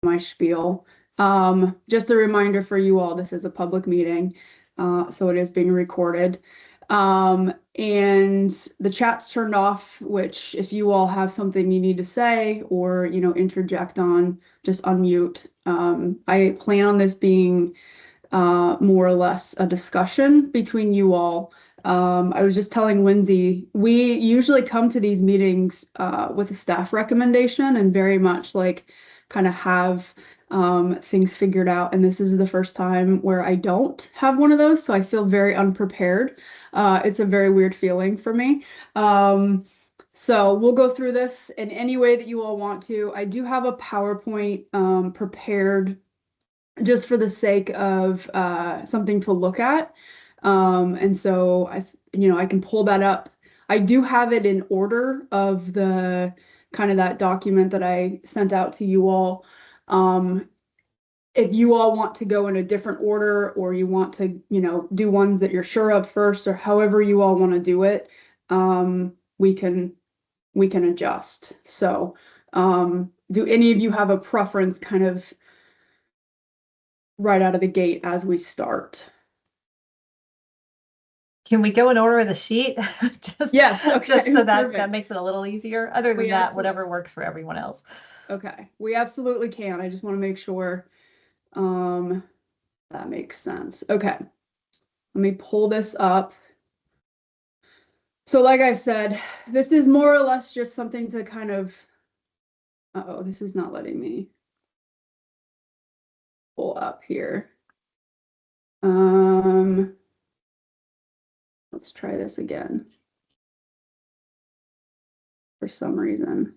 my spiel. Just a reminder for you all, this is a public meeting, so it is being recorded. And the chat's turned off, which if you all have something you need to say or, interject on, just unmute. I plan on this being more or less a discussion between you all. I was just telling Lindsay, we usually come to these meetings with a staff recommendation and very much like kind of have things figured out. And this is the first time where I don't have one of those, so I feel very unprepared. It's a very weird feeling for me. So we'll go through this in any way that you all want to. I do have a PowerPoint prepared just for the sake of something to look at. And so I can pull that up. I do have it in order of the kind of that document that I sent out to you all. If you all want to go in a different order or you want to, do ones that you're sure of first or however you all want to do it, we can adjust. So, do any of you have a preference kind of right out of the gate as we start? Can we go in order of the sheet? Yes, okay, just so that perfect. makes it a little easier. Other than that, whatever works for everyone else. Okay, we absolutely can. I just want to make sure that makes sense. Okay, let me pull this up. So like I said, this is more or less just something to kind of, uh-oh, this is not letting me pull up here. Let's try this again. For some reason.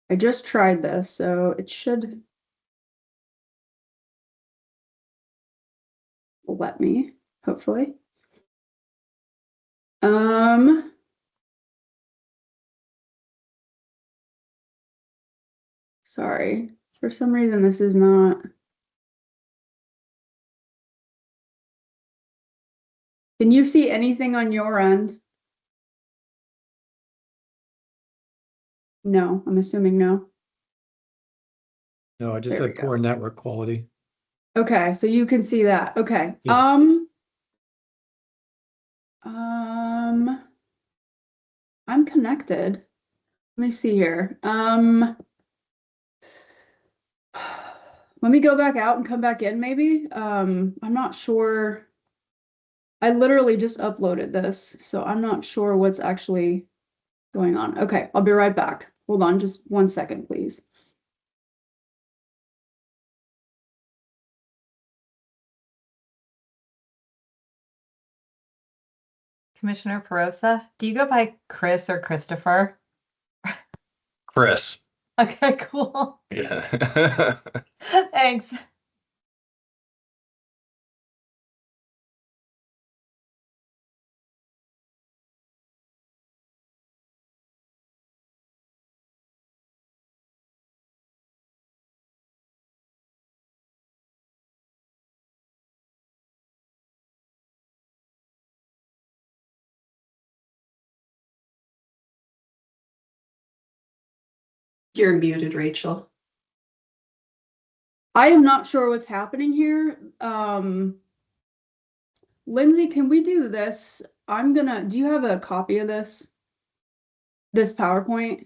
I just tried this, so it should let me, hopefully. Sorry. For some reason this is not. Can you see anything on your end? No, I'm assuming no. No, I just There we had poor network quality. Okay, so you can see that. Okay. Yes. I'm connected. Let me see here. Let me go back out and come back in maybe. I'm not sure. I literally just uploaded this, so I'm not sure what's actually going on. Okay, I'll be right back. Hold on just 1 second, please. Commissioner Perosa, do you go by Chris or Christopher? Chris. Okay, cool. Yeah. Thanks. You're muted, Rachel. I am not sure what's happening here. Lindsay, can we do this? Do you have a copy of this? This PowerPoint?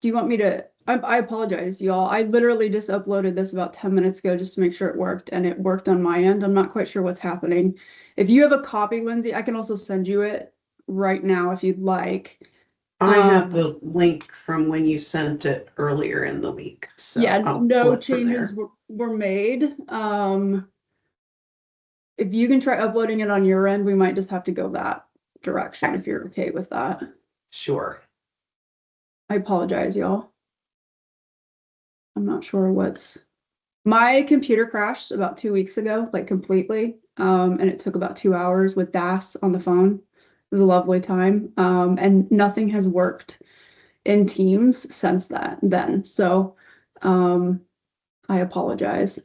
Do you want me to, I apologize, y'all. I literally just uploaded this about 10 minutes ago just to make sure it worked, and it worked on my end. I'm not quite sure what's happening. If you have a copy, Lindsay, I can also send you it right now if you'd like. I have the link from when you sent it earlier in the week. So yeah, no changes were were made. If you can try uploading it on your end, we might just have to go that direction if you're okay with that. Sure. I apologize, y'all. I'm not sure my computer crashed about 2 weeks ago, like completely. And it took about 2 hours with DAS on the phone. It was a lovely time. And nothing has worked in Teams since then. So I apologize.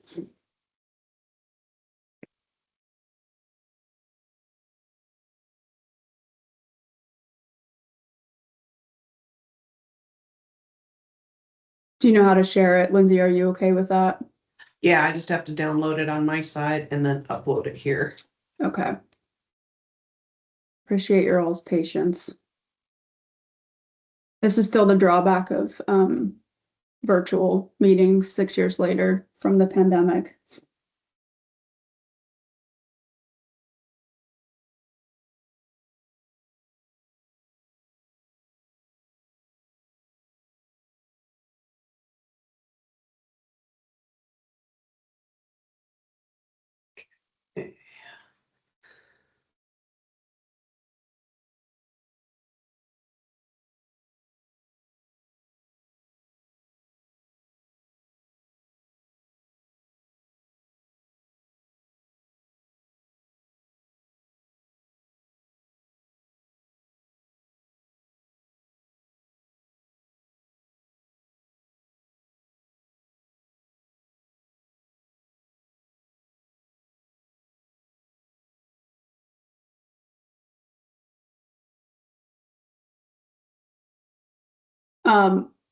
Do you know how to share it? Lindsay, are you okay with that? Yeah, I just have to download it on my side and then upload it here. Okay. Appreciate your all's patience. This is still the drawback of virtual meetings 6 years later from the pandemic.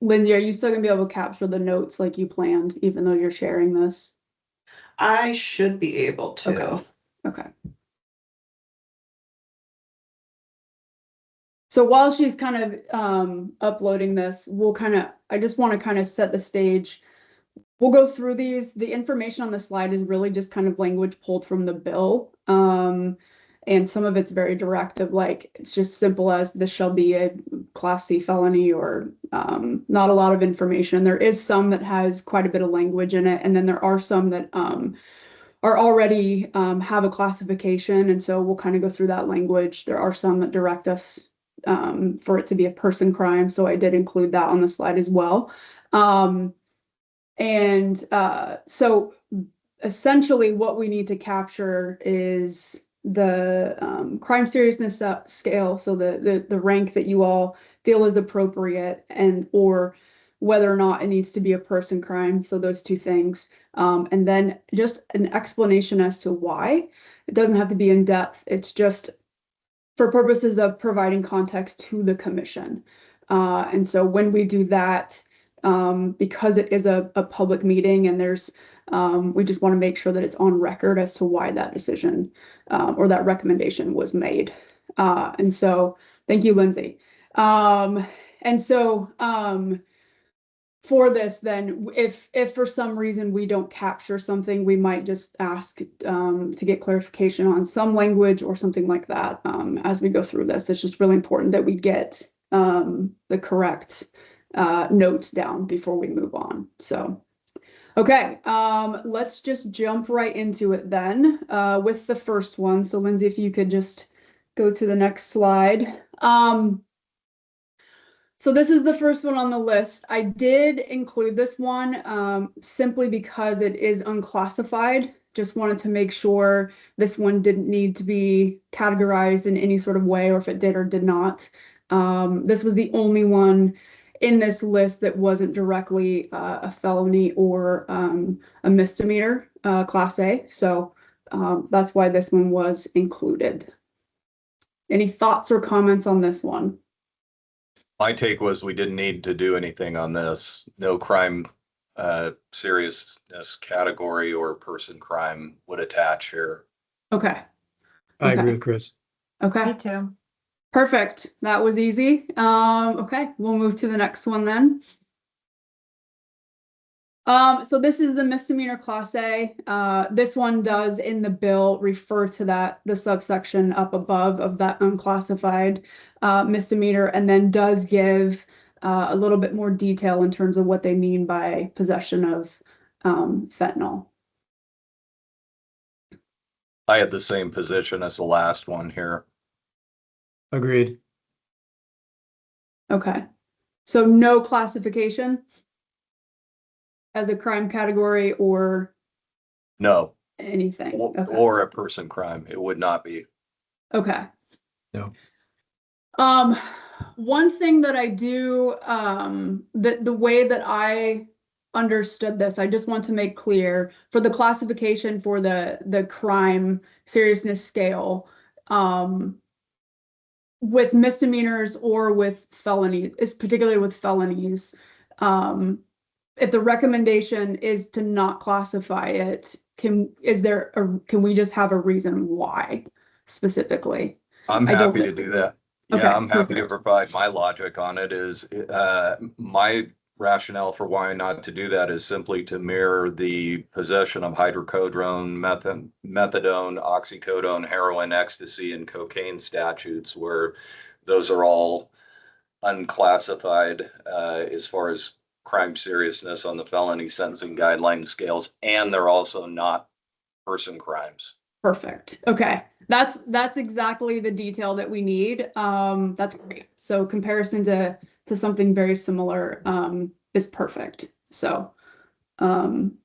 Lindsay, are you still gonna be able to capture the notes like you planned, even though you're sharing this? I should be able to. Okay. Okay. So while she's kind of uploading this, I just want to kind of set the stage. We'll go through these. The information on the slide is really just kind of language pulled from the bill. And some of it's very directive, like it's just simple as this shall be a Class C felony or not a lot of information. There is some that has quite a bit of language in it, and then there are some that are already have a classification, and so we'll kind of go through that language. There are some that direct us for it to be a person crime, so I did include that on the slide as well. So essentially what we need to capture is the crime seriousness scale, so the rank that you all feel is appropriate, and or whether or not it needs to be a person crime, so those two things. And then just an explanation as to why. It doesn't have to be in depth, it's just for purposes of providing context to the commission. And so when we do that, because it is a public meeting and we just want to make sure that it's on record as to why that decision or that recommendation was made. And so thank you, Lindsay. For this, then, if for some reason we don't capture something, we might just ask to get clarification on some language or something like that as we go through this. It's just really important that we get the correct notes down before we move on. So, okay, let's just jump right into it then with the first one. So, Lindsay, if you could just go to the next slide. So this is the first one on the list. I did include this one simply because it is unclassified. Just wanted to make sure this one didn't need to be categorized in any sort of way, or if it did or did not. This was the only one in this list that wasn't directly a felony or a misdemeanor, Class A. So that's why this one was included. Any thoughts or comments on this one? My take was we didn't need to do anything on this. No crime seriousness category or person crime would attach here. Okay. I Okay. agree with Chris. Okay. Me too. Perfect. That was easy. Okay, we'll move to the next one then. So this is the misdemeanor Class A. This one does in the bill refer to the subsection up above of that unclassified misdemeanor, and then does give a little bit more detail in terms of what they mean by possession of fentanyl. I had the same position as the last one here. Agreed. Okay, so no classification as a crime category or No, anything. Okay. or a person crime. It would not be. Okay. No. One thing that I do, the way that I understood this, I just want to make clear for the classification for the crime seriousness scale, with misdemeanors or with felonies, it's particularly with felonies, if the recommendation is to not classify it, can we just have a reason why specifically? I'm I don't happy to think- do that. Okay, Yeah, I'm happy to perfect. provide my logic on it is, my rationale for why not to do that is simply to mirror the possession of hydrocodone, methadone, oxycodone, heroin, ecstasy, and cocaine statutes, where those are all unclassified, as far as crime seriousness on the felony sentencing guideline scales, and they're also not person crimes. Perfect. Okay. That's exactly the detail that we need. That's great. So comparison to something very similar is perfect. So And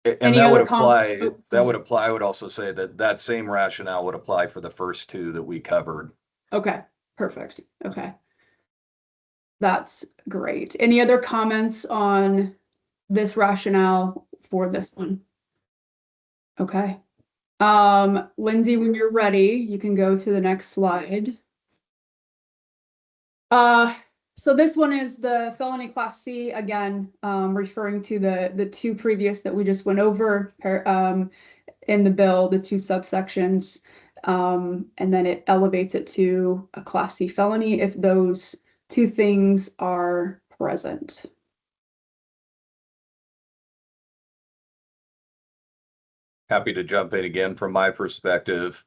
Any that would other apply, oh, I would also say that that same rationale would apply for the first two that we covered. okay, perfect. Okay. That's great. Any other comments on this rationale for this one? Okay. Lindsay, when you're ready, you can go to the next slide. So this one is the felony class C, again, referring to the two previous that we just went over, in the bill, the two subsections. And then it elevates it to a class C felony if those two things are present. Happy to jump in again from my perspective,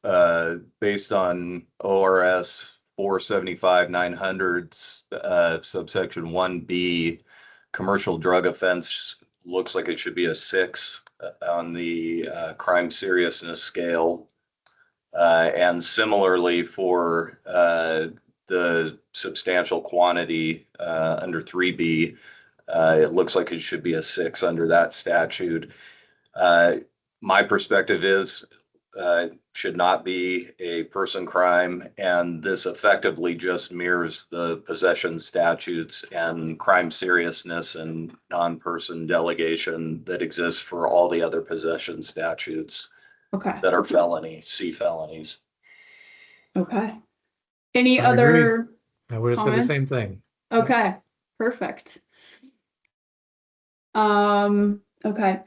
based on ORS 475-900, subsection 1B, commercial drug offense looks like it should be a 6 on the crime seriousness scale. And similarly for the substantial quantity under 3B, it looks like it should be a 6 under that statute. My perspective is should not be a person crime, and this effectively just mirrors the possession statutes and crime seriousness and non-person delegation that exists for all the other possession statutes Okay, that are C felonies. okay. Any I agree. other I would have said the comments? same thing. Okay, perfect. Okay.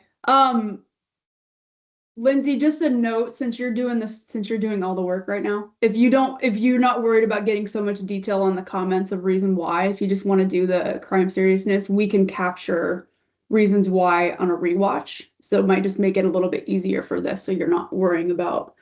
Lindsay, just a note, since you're doing this, since you're doing all the work right now, if you're not worried about getting so much detail on the comments of reason why, if you just want to do the crime seriousness, we can capture reasons why on a rewatch. So it might just make it a little bit easier for this, so you're not worrying about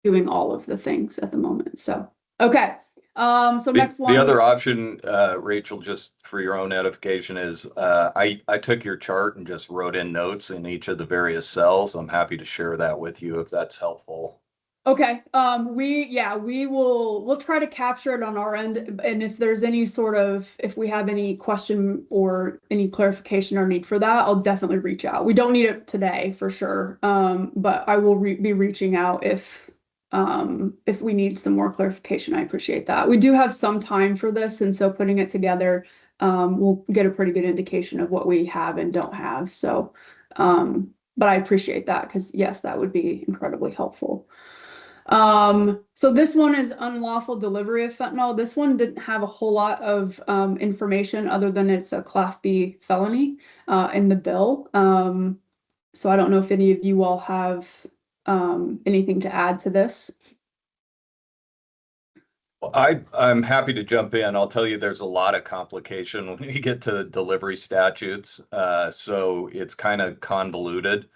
doing all of the things at the moment. So, okay. So next one. The other option, Rachel, just for your own edification, is I took your chart and just wrote in notes in each of the various cells. I'm happy to share that with you if that's helpful. Okay, we'll try to capture it on our end, and if there's any if we have any question or any clarification or need for that, I'll definitely reach out. We don't need it today for sure, but I will be reaching out if we need some more clarification. I appreciate that. We do have some time for this, and so putting it together, we'll get a pretty good indication of what we have and don't have. So, but I appreciate that because yes, that would be incredibly helpful. So this one is unlawful delivery of fentanyl. This one didn't have a whole lot of information other than it's a Class B felony in the bill. So I don't know if any of you all have anything to add to this. I'm happy to jump in. I'll tell you, there's a lot of complication when you get to delivery statutes. So it's kind of convoluted.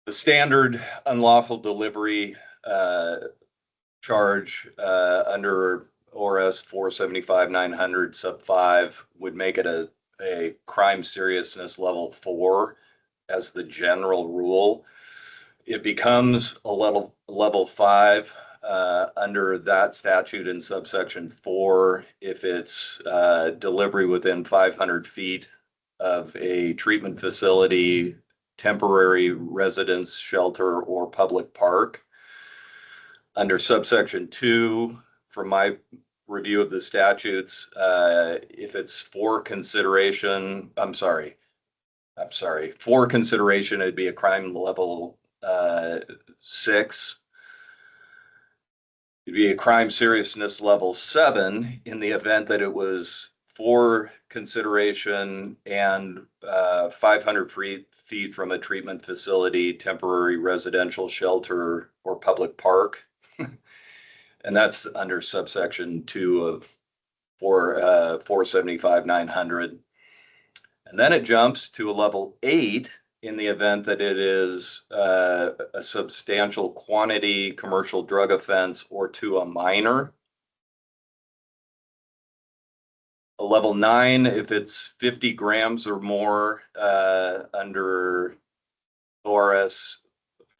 The standard unlawful delivery charge under ORS 475-900 sub 5 would make it a crime seriousness level 4 as the general rule. It becomes a level 5 under that statute in subsection 4 if it's delivery within 500 feet of a treatment facility, temporary residence, shelter, or public park. Under subsection 2, from my review of the statutes, if it's for consideration, for consideration, it'd be a crime level 6. It'd be a crime seriousness level 7 in the event that it was for consideration and 500 feet from a treatment facility, temporary residential shelter, or public park. And that's under subsection 2 of 475-900. And then it jumps to a level 8 in the event that it is a substantial quantity commercial drug offense or to a minor. A level 9 if it's 50 grams or more under ORS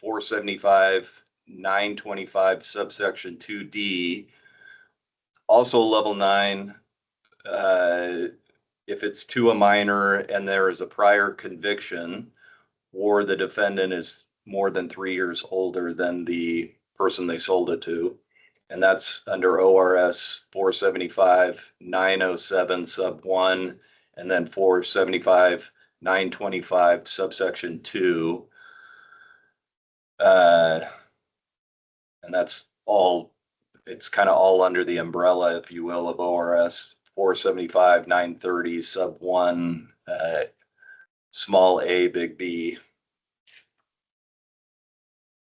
475-925 subsection 2D. Also level 9 if it's to a minor and there is a prior conviction or the defendant is more than 3 years older than the person they sold it to. And that's under ORS 475-907 sub 1 and then 475-925 subsection 2. And that's all, it's kind of all under the umbrella, if you will, of ORS 475-930 sub 1, small a, big B.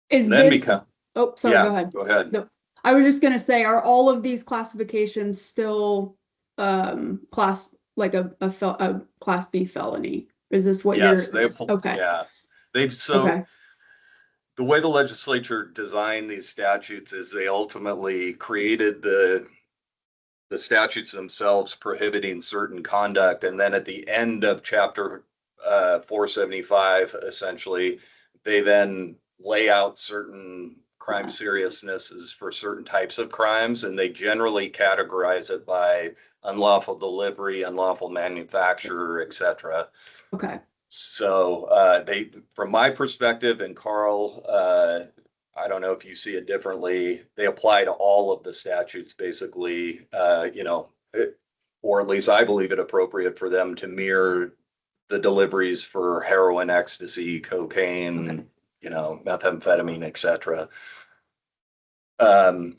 Is Then this, become, oh, sorry, yeah, go ahead. go ahead. No, I was just gonna say, are all of these classifications still class like a class B felony? Is this what Yes, you're they've, okay? yeah. They've, so Okay, the way the legislature designed these statutes is they ultimately created the statutes themselves prohibiting certain conduct. And then at the end of chapter 475, essentially, they then lay out certain crime seriousnesses for certain types of crimes. And they generally categorize it by unlawful delivery, unlawful manufacturer, etc. okay, So they, from my perspective, and Carl, I don't know if you see it differently, they apply to all of the statutes basically, or at least I believe it appropriate for them to mirror the deliveries for heroin, ecstasy, cocaine, methamphetamine, etc.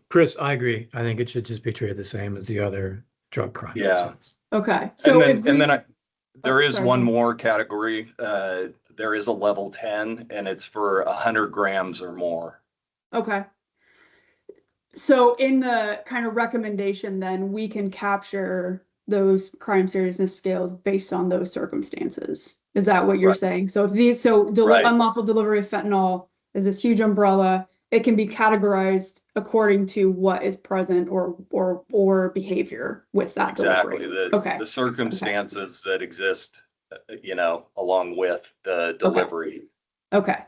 Chris, I agree. I think it should just be treated the same as the other drug crimes. Yeah. okay. So if we, There is sorry, one go ahead. more category. There is a level 10 and it's for 100 grams or more. Okay. So in the kind of recommendation, then we can capture those crime seriousness scales based on those circumstances. Is that what you're Right. saying? So if these, so Right. unlawful delivery of fentanyl is this huge umbrella. It can be categorized according to what is present or behavior with that Exactly. delivery. Okay. The circumstances that exist, along with the delivery. Okay.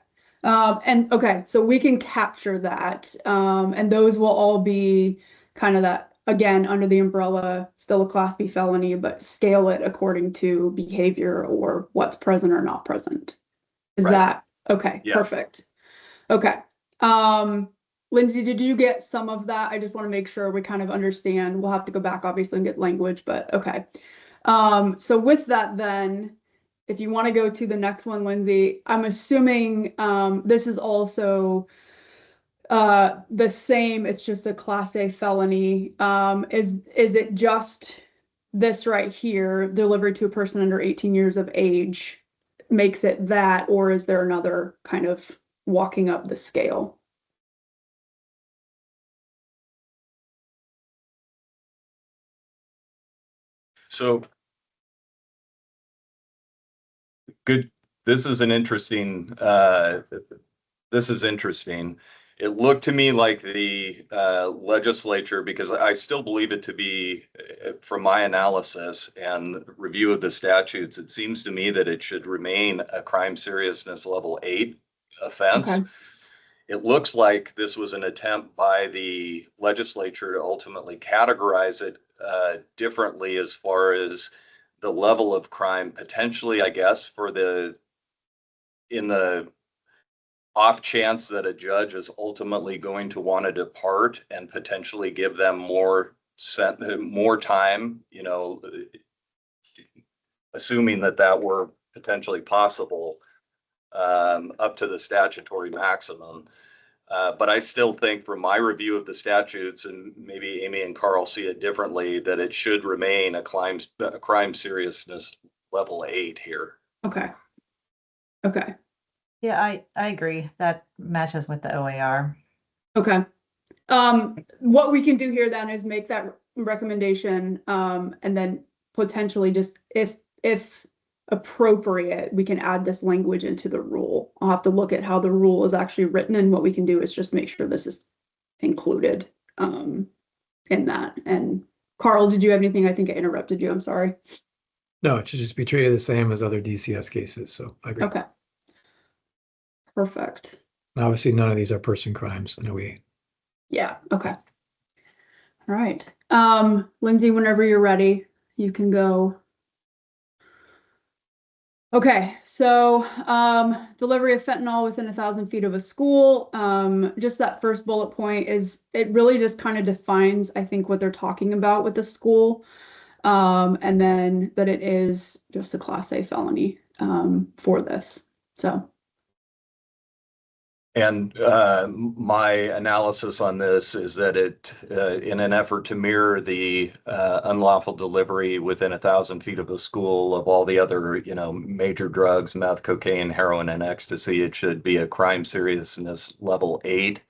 So we can capture that. And those will all be kind of that, again, under the umbrella, still a class B felony, but scale it according to behavior or what's present or not present. Is Right. that okay? Yeah. Perfect. Okay. Lindsay, did you get some of that? I just want to make sure we kind of understand. We'll have to go back obviously and get language, but okay. So with that then, if you want to go to the next one, Lindsay, I'm assuming this is also the same, it's just a class A felony. Is it just this right here, delivery to a person under 18 years of age, makes it that, or is there another kind of walking up the scale? So good. This is interesting. It looked to me like the legislature, because I still believe it to be, from my analysis and review of the statutes, it seems to me that it should remain a crime seriousness level 8 offense. Okay. It looks like this was an attempt by the legislature to ultimately categorize it differently as far as the level of crime, potentially, I guess, in the off chance that a judge is ultimately going to want to depart and potentially give them more time, assuming that were potentially possible, up to the statutory maximum. But I still think from my review of the statutes, and maybe Amy and Carl see it differently, that it should remain a crime seriousness level 8 here. Okay. Okay. Yeah, I agree. That matches with the OAR. Okay. What we can do here then is make that recommendation, and then potentially just if appropriate, we can add this language into the rule. I'll have to look at how the rule is actually written, and what we can do is just make sure this is included, in that. And Carl, did you have anything? I think I interrupted you. I'm sorry. No, it should just be treated the same as other DCS cases, so I agree. Okay. Perfect. Obviously, none of these are person crimes in a way. Yeah, okay. All right. Lindsay, whenever you're ready, you can go. Okay, so delivery of fentanyl within 1,000 feet of a school. Just that first bullet point it really just kind of defines, I think, what they're talking about with the school. And then that it is just a Class A felony for this. So. And my analysis on this is that it, in an effort to mirror the unlawful delivery within 1,000 feet of a school of all the other, major drugs, meth, cocaine, heroin, and ecstasy, it should be a crime seriousness level 8,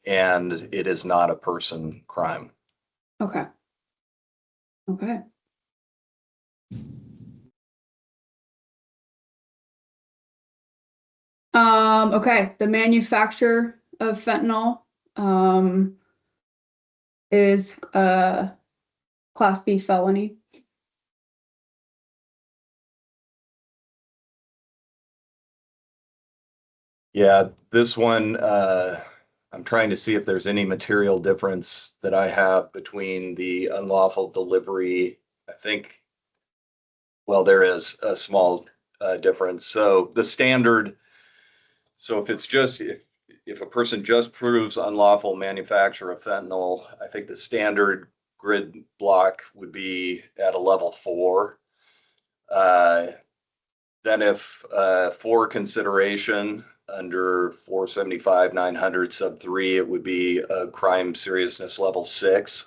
and it is not a person crime. Okay. Okay. Okay, the manufacture of fentanyl is a Class B felony. Yeah, this one, I'm trying to see if there's any material difference that I have between the unlawful delivery. I think, well, there is a small difference. So the standard, so if a person just proves unlawful manufacture of fentanyl, I think the standard grid block would be at a level 4. Then if for consideration under 475-900 sub 3, it would be a crime seriousness level 6.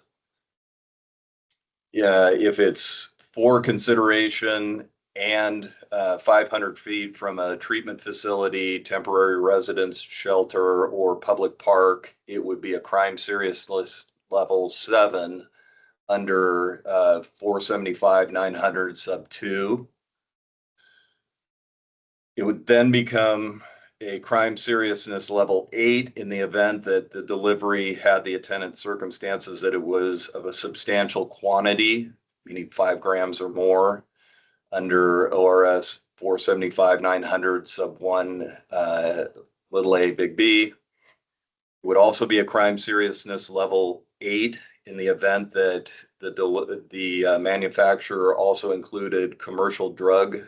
Yeah, if it's for consideration and 500 feet from a treatment facility, temporary residence, shelter, or public park, it would be a crime seriousness level 7 under 475-900 sub 2. It would then become a crime seriousness level 8 in the event that the delivery had the attendant circumstances that it was of a substantial quantity, meaning 5 grams or more, under ORS 475-900 sub 1 little a big B. It would also be a crime seriousness level 8 in the event that the manufacturer also included commercial drug,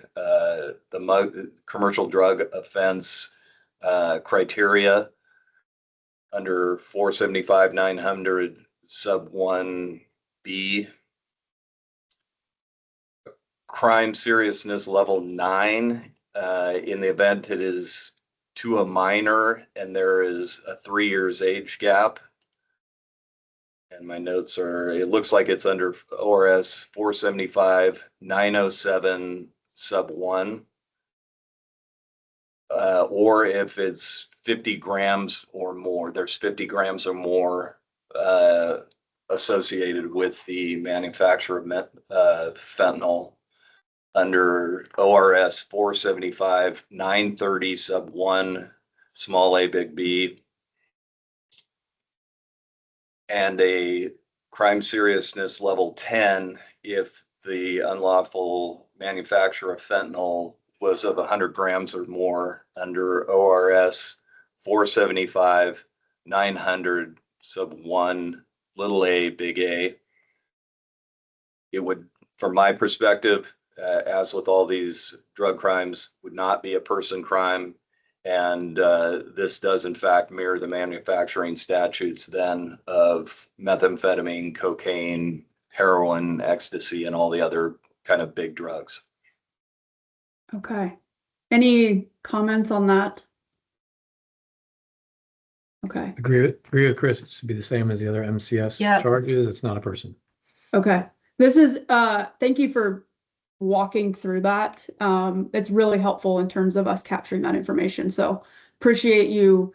commercial drug offense criteria under 475-900 sub 1B. Crime seriousness level 9 in the event it is to a minor and there is a 3 years age gap. And my notes are, it looks like it's under ORS 475-907 sub 1. Or if it's 50 grams or more, there's 50 grams or more associated with the manufacture of fentanyl under ORS 475-930 sub 1 small a big B. And a crime seriousness level 10 if the unlawful manufacture of fentanyl was of 100 grams or more under ORS 475-900 sub 1 little a big A. It would, from my perspective, as with all these drug crimes, would not be a person crime. And this does, in fact, mirror the manufacturing statutes then of methamphetamine, cocaine, heroin, ecstasy, and all the other kind of big drugs. Okay. Any comments on that? Okay, Agree with Chris. It should be the same as the other MCS Yeah. charges. It's not a person. okay. This is, thank you for walking through that. It's really helpful in terms of us capturing that information. So appreciate you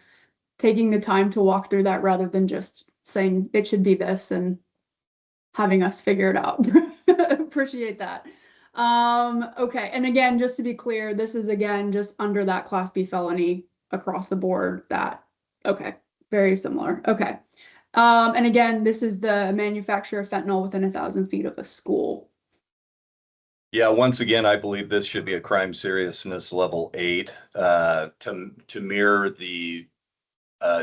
taking the time to walk through that rather than just saying it should be this and having us figure it out. Appreciate that. Okay. And again, just to be clear, this is again, just under that Class B felony across the board that, okay, very similar. Okay. And again, this is the manufacture of fentanyl within 1,000 feet of a school. Yeah, once again, I believe this should be a crime seriousness level 8, to mirror the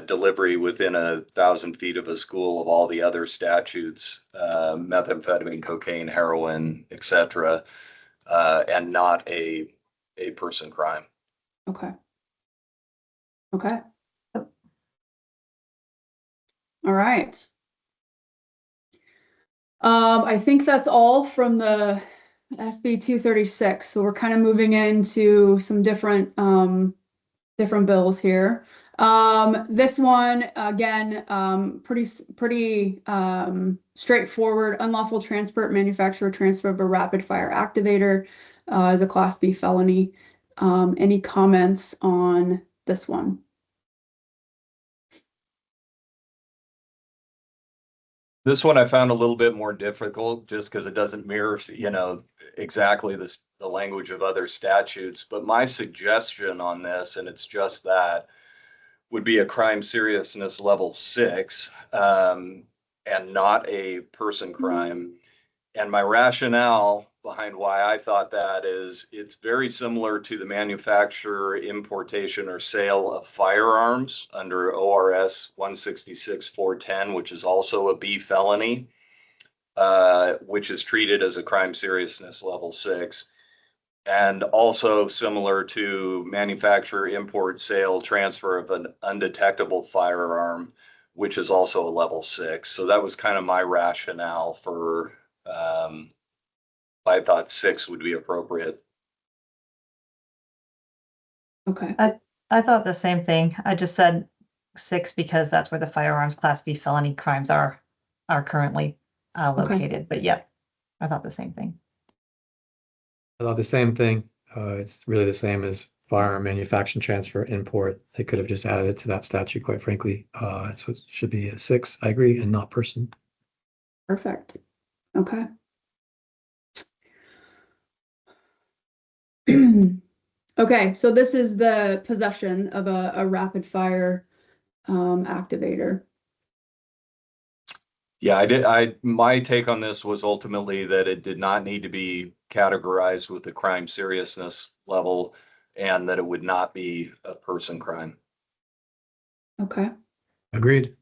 delivery within 1,000 feet of a school of all the other statutes, methamphetamine, cocaine, heroin, etc., and not a person crime. Okay. Okay. All right. I think that's all from the SB 236. So we're kind of moving into some different bills here. This one again, pretty straightforward. Unlawful transport, manufacture, or transfer of a rapid fire activator is a Class B felony. Any comments on this one? This one I found a little bit more difficult just because it doesn't mirror, exactly the language of other statutes. But my suggestion on this, and it's just that, would be a crime seriousness level 6, and not a person crime. And my rationale behind why I thought that is it's very similar to the manufacture, importation, or sale of firearms under ORS 166-410, which is also a B felony, which is treated as a crime seriousness level 6. And also similar to manufacture, import, sale, transfer of an undetectable firearm, which is also a level 6. So that was kind of my rationale for, I thought 6 would be appropriate. Okay. I thought the same thing. I just said 6 because that's where the firearms Class B felony crimes are currently located. But yeah, I thought the same thing. I thought the same thing. It's really the same as firearm manufacturing, transfer, import. They could have just added it to that statute, quite frankly. So it should be a 6, I agree, and not person. Perfect. Okay. Okay, so this is the possession of a rapid fire activator. Yeah, my take on this was ultimately that it did not need to be categorized with the crime seriousness level and that it would not be a person crime. Okay, Agreed.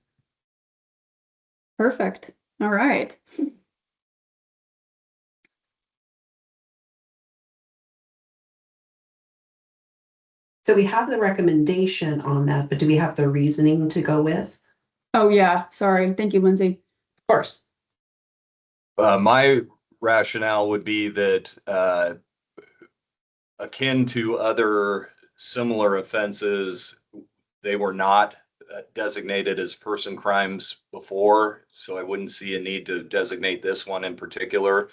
perfect. All right. So we have the recommendation on that, but do we have the reasoning to go with? Oh, yeah, sorry. Thank you, Lindsay. Of course. My rationale would be that akin to other similar offenses, they were not designated as person crimes before, so I wouldn't see a need to designate this one in particular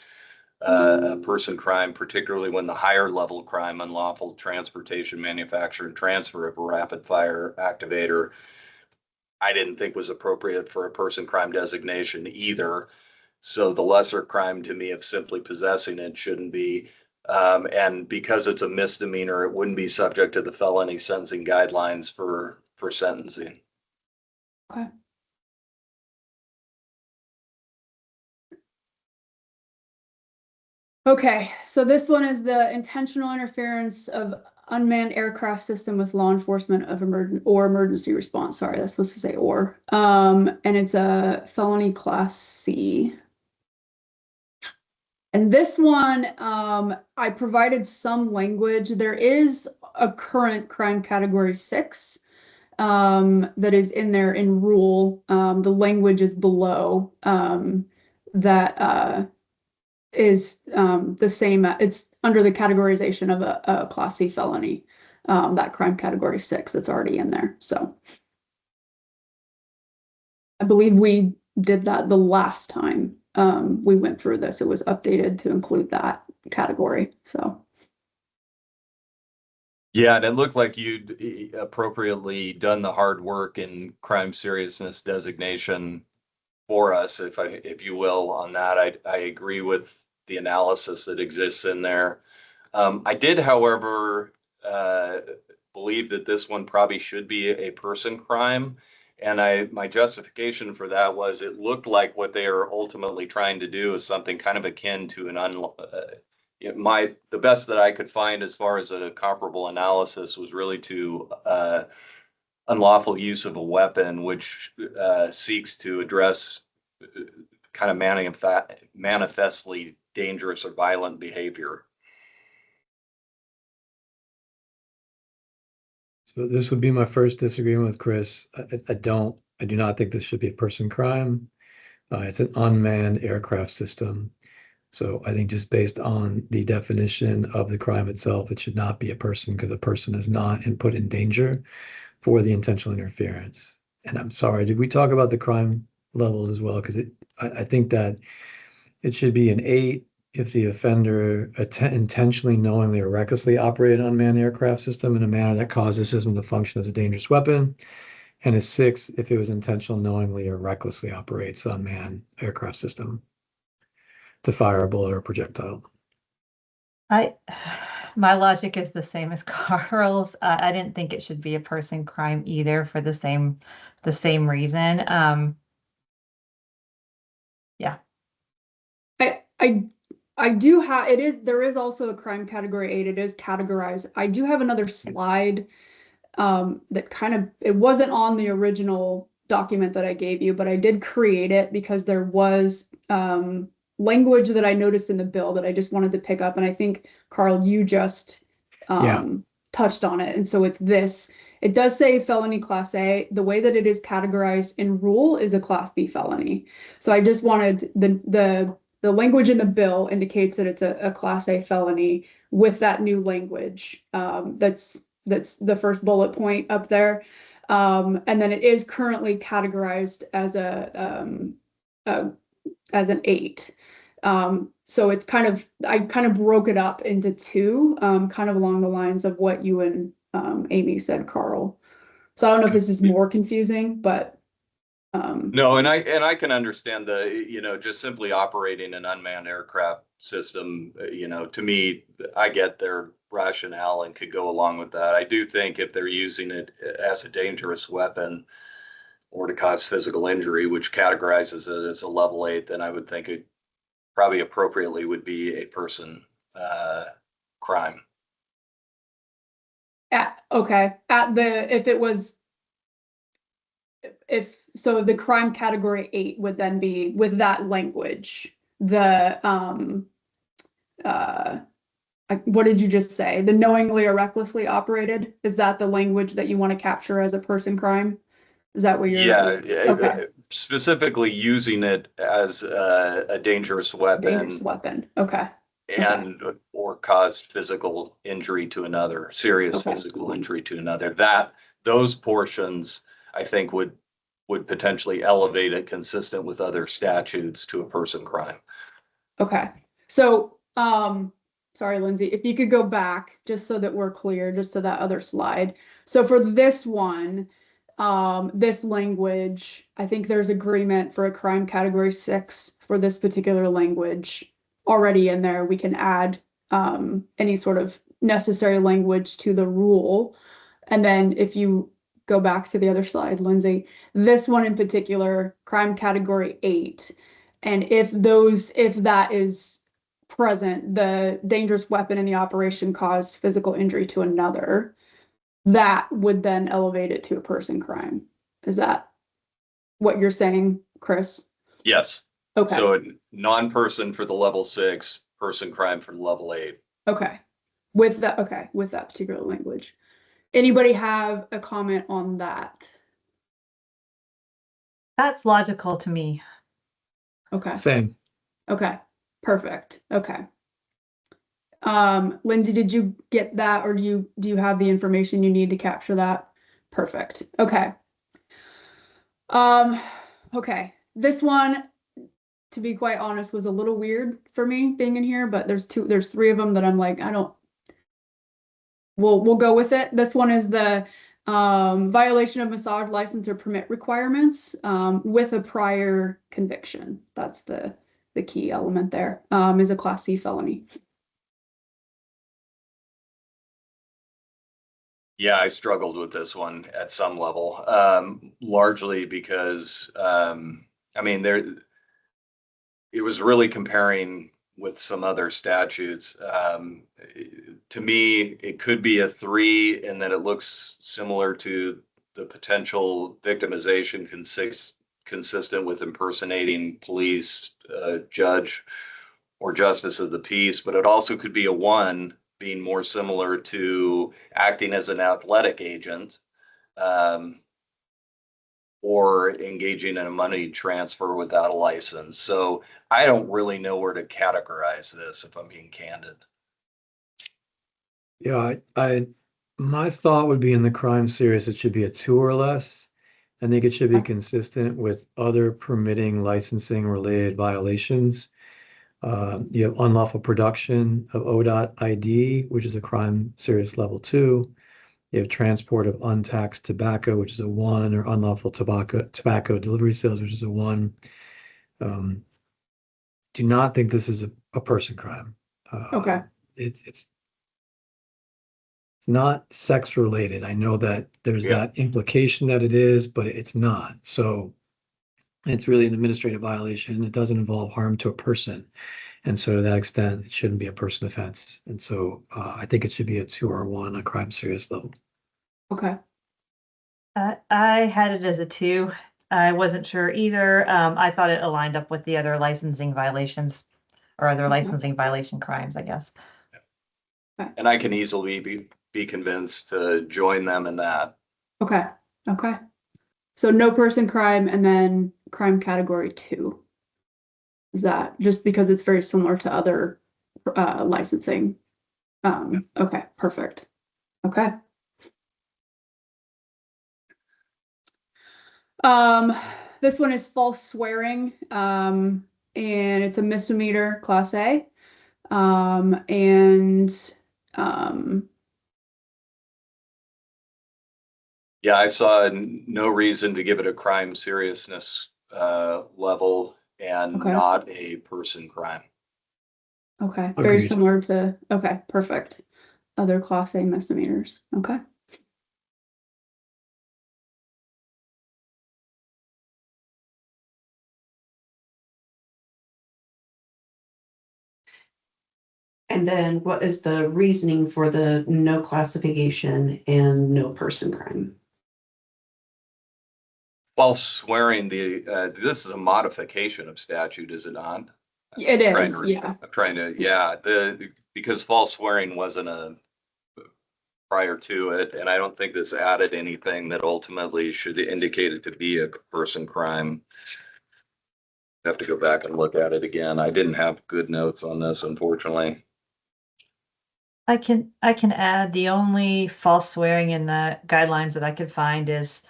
a person crime, particularly when the higher level crime, unlawful transportation, manufacture, and transfer of a rapid fire activator, I didn't think was appropriate for a person crime designation either. So the lesser crime to me of simply possessing it shouldn't be. And because it's a misdemeanor, it wouldn't be subject to the felony sentencing guidelines for sentencing. Okay. Okay, so this one is the intentional interference of unmanned aircraft system with law enforcement of emergency response. Sorry, that's supposed to say or. And it's a felony Class C. And this one, I provided some language. There is a current crime category 6 that is in there in rule. The language is below that is the same. It's under the categorization of a Class C felony, that crime category 6 that's already in there. So I believe we did that the last time we went through this. It was updated to include that category. So Yeah, and it looked like you'd appropriately done the hard work in crime seriousness designation for us, if you will, on that. I agree with the analysis that exists in there. I did, however, believe that this one probably should be a person crime. And my justification for that was it looked like what they are ultimately trying to do is something kind of akin to the best that I could find as far as a comparable analysis was really to unlawful use of a weapon, which seeks to address kind of manifestly dangerous or violent behavior. So this would be my first disagreement with Chris. I do not think this should be a person crime. It's an unmanned aircraft system. So I think just based on the definition of the crime itself, it should not be a person because a person is not put in danger for the intentional interference. And I'm sorry, did we talk about the crime levels as well? Because I think that it should be an 8 if the offender intentionally, knowingly, or recklessly operated an unmanned aircraft system in a manner that caused the system to function as a dangerous weapon, and a 6 if it was intentional, knowingly, or recklessly operates an unmanned aircraft system to fire a bullet or projectile. My logic is the same as Carl's. I didn't think it should be a person crime either for the same reason. Yeah. I do have, there is also a crime category 8. It is categorized. I do have another slide that it wasn't on the original document that I gave you, but I did create it because there was language that I noticed in the bill that I just wanted to pick up. And I think, Carl, you just touched on it. And so it's this. It does say felony class A. The way that it is categorized in rule is a class B felony. So I just wanted the language in the bill indicates that it's a class A felony with that new language. That's the first bullet point up there. And then it is currently categorized as an 8. So it's I kind of broke it up into 2, kind of along the lines of what you and Amy said, Carl. So I don't know if this is more confusing, but no, and I can understand just simply operating an unmanned aircraft system, to me, I get their rationale and could go along with that. I do think if they're using it as a dangerous weapon or to cause physical injury, which categorizes it as a level 8, then I would think it probably appropriately would be a person crime. So the crime category 8 would then be with that language. What did you just say? The knowingly or recklessly operated? Is that the language that you want to capture as a person crime? Is that what you're? Okay. Specifically using it as a dangerous weapon. Dangerous weapon. Okay. And or caused physical injury to another, serious physical injury to another. Those portions, I think, would potentially elevate it consistent with other statutes to a person crime. Okay. So, sorry, Lindsay, if you could go back just so that we're clear, just to that other slide. So for this one, this language, I think there's agreement for a crime category 6 for this particular language already in there. We can add any sort of necessary language to the rule. And then if you go back to the other slide, Lindsay, this one in particular, crime category 8. And if that is present, the dangerous weapon in the operation caused physical injury to another, that would then elevate it to a person crime. Is that what you're saying, Chris? Yes. Okay. So a non-person for the level 6, person crime for the level 8. Okay. With that particular language. Anybody have a comment on that? That's logical to me. Okay. Same. Okay. Perfect. Okay. Lindsay, did you get that, or do you have the information you need to capture that? Perfect. Okay. Okay, this one, to be quite honest, was a little weird for me being in here, but there's three of them that I'm like, I don't, we'll go with it. This one is the violation of massage license or permit requirements with a prior conviction. That's the key element there, is a Class C felony. Yeah, I struggled with this one at some level, largely because, I mean, it was really comparing with some other statutes. To me, it could be a 3 and that it looks similar to the potential victimization consistent with impersonating police, judge, or justice of the peace, but it also could be a 1, being more similar to acting as an athletic agent, or engaging in a money transfer without a license. So I don't really know where to categorize this, if I'm being candid. Yeah, my thought would be in the crime series, it should be a 2 or less. I think it should be consistent with other permitting licensing related violations. You have unlawful production of ODOT ID, which is a crime serious level 2. You have transport of untaxed tobacco, which is a 1, or unlawful tobacco delivery sales, which is a 1. Do not think this is a person crime. Okay. It's not sex related. I know that there's Yeah. that implication that it is, but it's not. So it's really an administrative violation. It doesn't involve harm to a person. And so to that extent, it shouldn't be a person offense. And so I think it should be a 2 or a 1 on crime serious level. Okay. I had it as a 2. I wasn't sure either. I thought it aligned up with the other licensing violations or other licensing violation crimes, I guess. And I can easily be convinced to join them in that. Okay. Okay. So no person crime and then crime category 2. Is that just because it's very similar to other licensing? Okay, perfect. Okay. This one is false swearing, and it's a misdemeanor, Class A. And Yeah, I saw no reason to give it a crime seriousness level and Okay. not a person crime. okay, very Agreed. similar to, okay, perfect. Other Class A misdemeanors. Okay. And then what is the reasoning for the no classification and no person crime? False swearing, this is a modification of statute, is it not? It I'm trying is, to- yeah. I'm trying to, yeah, because false swearing wasn't a prior to it, and I don't think this added anything that ultimately should indicate it to be a person crime. Have to go back and look at it again. I didn't have good notes on this, unfortunately. I can add the only false swearing in the guidelines that I could find is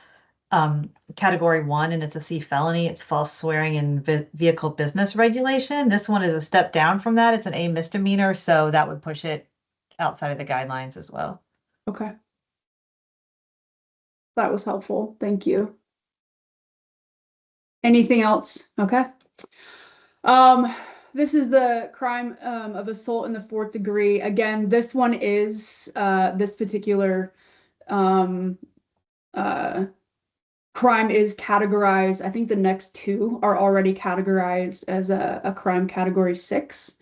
category 1, and it's a C felony. It's false swearing in vehicle business regulation. This one is a step down from that. It's an A misdemeanor, so that would push it outside of the guidelines as well. Okay. That was helpful. Thank you. Anything else? Okay. This is the crime of assault in the 4th degree. Again, this one is this particular crime is categorized. I think the next 2 are already categorized as a crime category 6,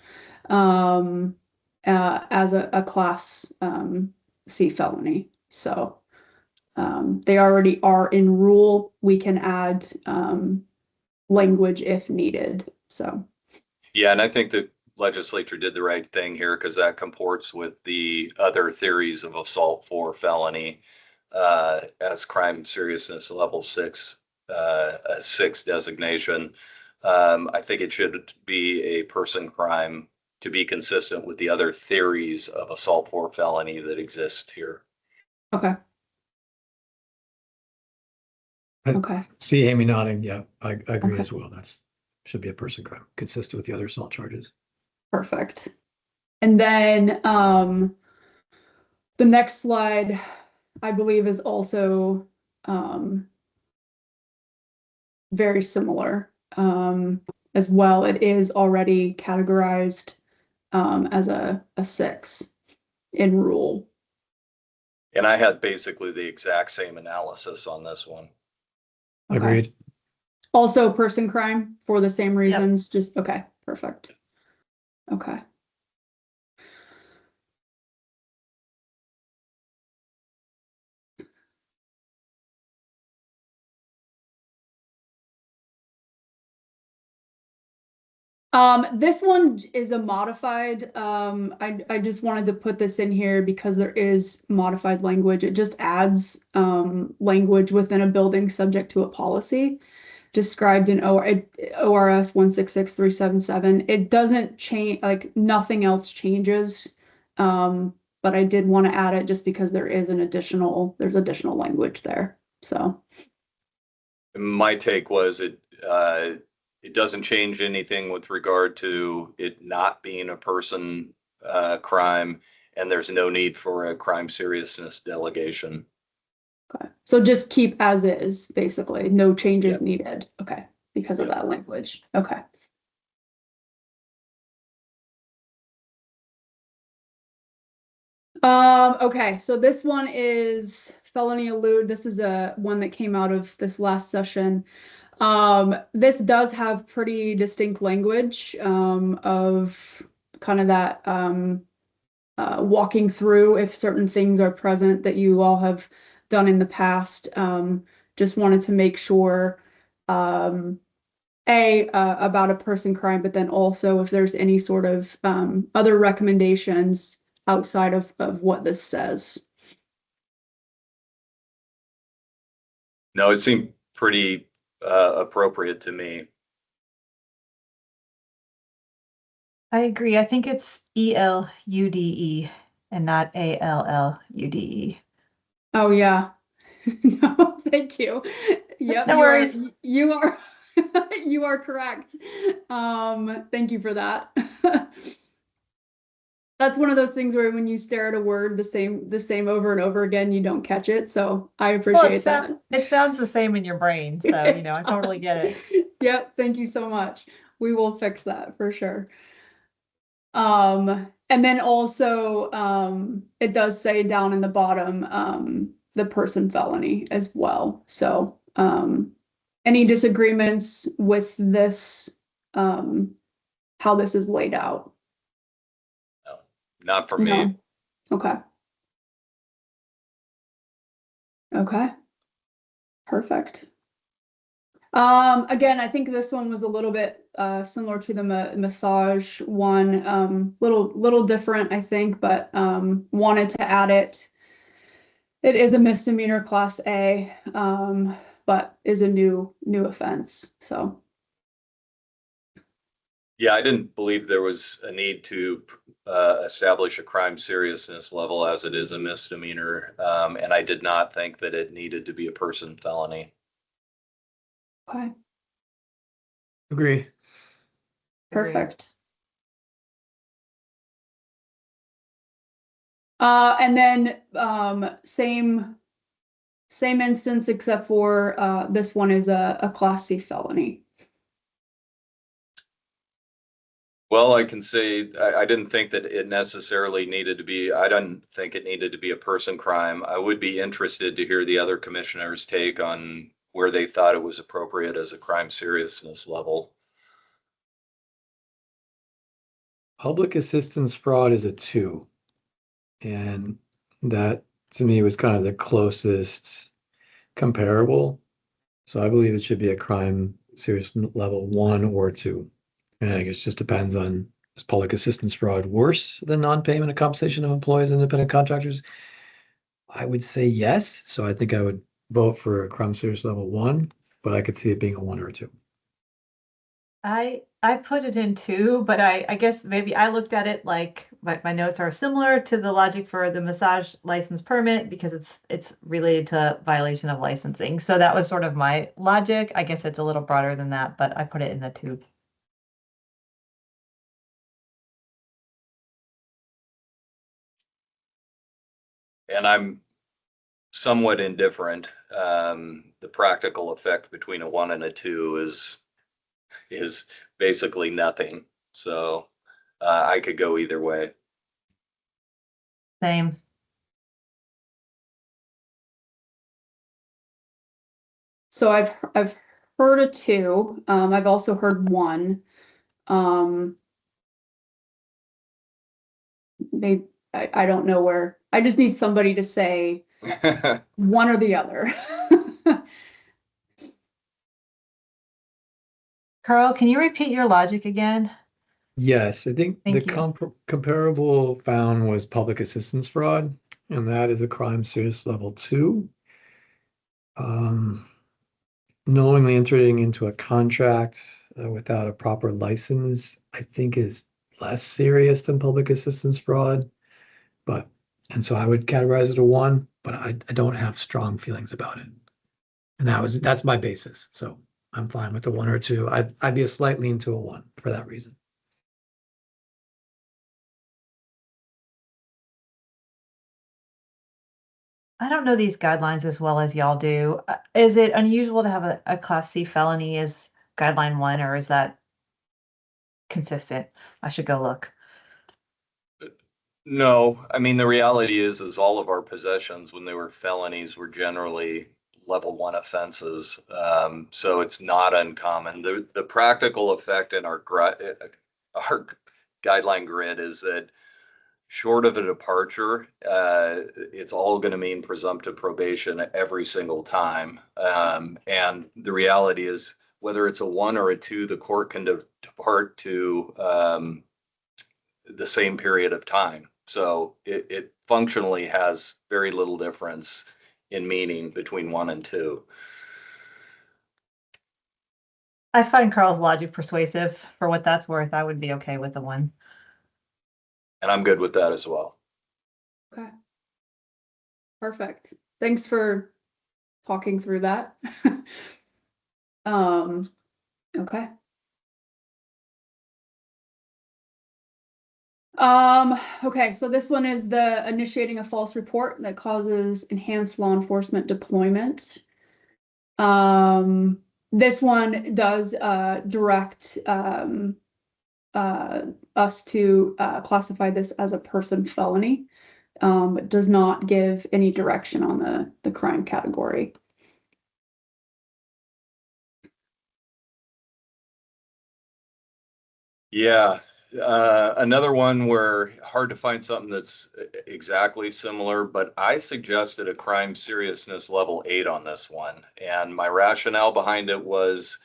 as a Class C felony. So they already are in rule. We can add language if needed. So Yeah, and I think the legislature did the right thing here because that comports with the other theories of assault for felony as crime seriousness level 6, a 6 designation. I think it should be a person crime to be consistent with the other theories of assault for felony that exist here. okay. Okay, See Amy nodding. Yeah, I agree Okay. as well. That's, should be a person crime, consistent with the other assault charges. perfect. And then, the next slide, I believe, is also, very similar, as well. It is already categorized, as a 6 in rule. And I had basically the exact same analysis on this one. Okay. Agreed. Also person crime for the same reasons, just, okay, perfect. Okay. This one is a modified, I just wanted to put this in here because there is modified language. It just adds, language within a building subject to a policy described in ORS 166377. It doesn't change, like nothing else changes. But I did want to add it just because there's additional language there, so. My take was it doesn't change anything with regard to it not being a person crime, and there's no need for a crime seriousness delegation. Okay, so just keep as is, basically, no changes Yep. needed, okay, because of Yep. that language, okay. Okay, so this one is felony elude. This is one that came out of this last session. This does have pretty distinct language, of kind of that, walking through if certain things are present that you all have done in the past. Just wanted to make sure, about a person crime, but then also if there's any sort of, other recommendations outside of what this says. No, it seemed pretty appropriate to me. I agree. I think it's ELUDE and not ALLUDE. Oh, yeah. No, thank you. Yep, No worries. you are, you are correct. Thank you for that. That's one of those things where when you stare at a word the same over and over again, you don't catch it. So I Well, appreciate that. it sounds the same in your brain, so I totally get it. Yep, thank you so much. We will fix that for sure. And then also, it does say down in the bottom, the person felony as well. So, any disagreements with this, how this is laid out? No, not for me. No. Okay. Okay. Perfect. Again, I think this one was a little bit similar to the massage one, little different, I think, but wanted to add it. It is a misdemeanor class A, but is a new offense. So Yeah, I didn't believe there was a need to establish a crime seriousness level as it is a misdemeanor. And I did not think that it needed to be a person felony. okay, Agree. perfect. And then same instance except for this one is a class C felony. Well, I can say I didn't think that it necessarily needed to be, I didn't think it needed to be a person crime. I would be interested to hear the other commissioners' take on where they thought it was appropriate as a crime seriousness level. Public assistance fraud is a 2. And that to me was kind of the closest comparable. So I believe it should be a crime serious level 1 or 2. And I guess it just depends on, is public assistance fraud worse than non-payment of compensation of employees and independent contractors? I would say yes. So I think I would vote for a crime serious level 1, but I could see it being a 1 or a 2. I I put it in 2, but I guess maybe I looked at it like my notes are similar to the logic for the massage license permit because it's related to violation of licensing. So that was sort of my logic. I guess it's a little broader than that, but I put it in the 2. And I'm somewhat indifferent. The practical effect between a 1 and a 2 is basically nothing. So I could go either way. Same. So I've heard a 2. I've also heard 1. Maybe I don't know where. I just need somebody to say one or the other. Carl, can you repeat your logic again? Yes, I think the Thank you. comparable found was public assistance fraud, and that is a crime serious level 2. Knowingly entering into a contract without a proper license, I think is less serious than public assistance fraud. And so I would categorize it a 1, but I don't have strong feelings about it. And that's my basis. So I'm fine with the 1 or 2. I'd be a slight lean to a 1 for that reason. I don't know these guidelines as well as y'all do. Is it unusual to have a Class C felony as guideline 1, or is that consistent? I should go look. No, I mean, the reality is all of our possessions when they were felonies were generally level 1 offenses. So it's not uncommon. The practical effect in our guideline grid is that short of a departure, it's all going to mean presumptive probation every single time. And the reality is whether it's a 1 or a 2, the court can depart to the same period of time. So it functionally has very little difference in meaning between 1 and 2. I find Carl's logic persuasive. For what that's worth, I would be okay with the 1. And I'm good with that as well. Okay. Perfect. Thanks for talking through that. Okay. Okay, so this one is the initiating a false report that causes enhanced law enforcement deployment. This one does direct us to classify this as a person felony. It does not give any direction on the crime category. Yeah, another one where hard to find something that's exactly similar, but I suggested a crime seriousness level 8 on this one. And my rationale behind it was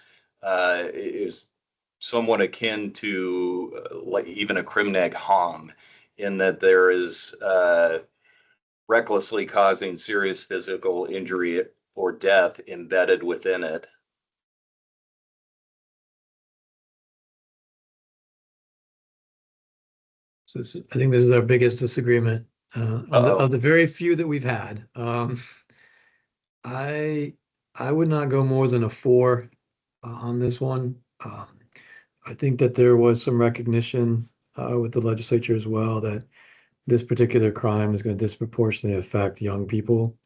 is somewhat akin to like even a crim neg ham, in that there is recklessly causing serious physical injury or death embedded within it. So I think this is our biggest disagreement of the very few that we've had. I would not go more than a 4 on this one. I think that there was some recognition with the legislature as well that this particular crime is going to disproportionately affect young people.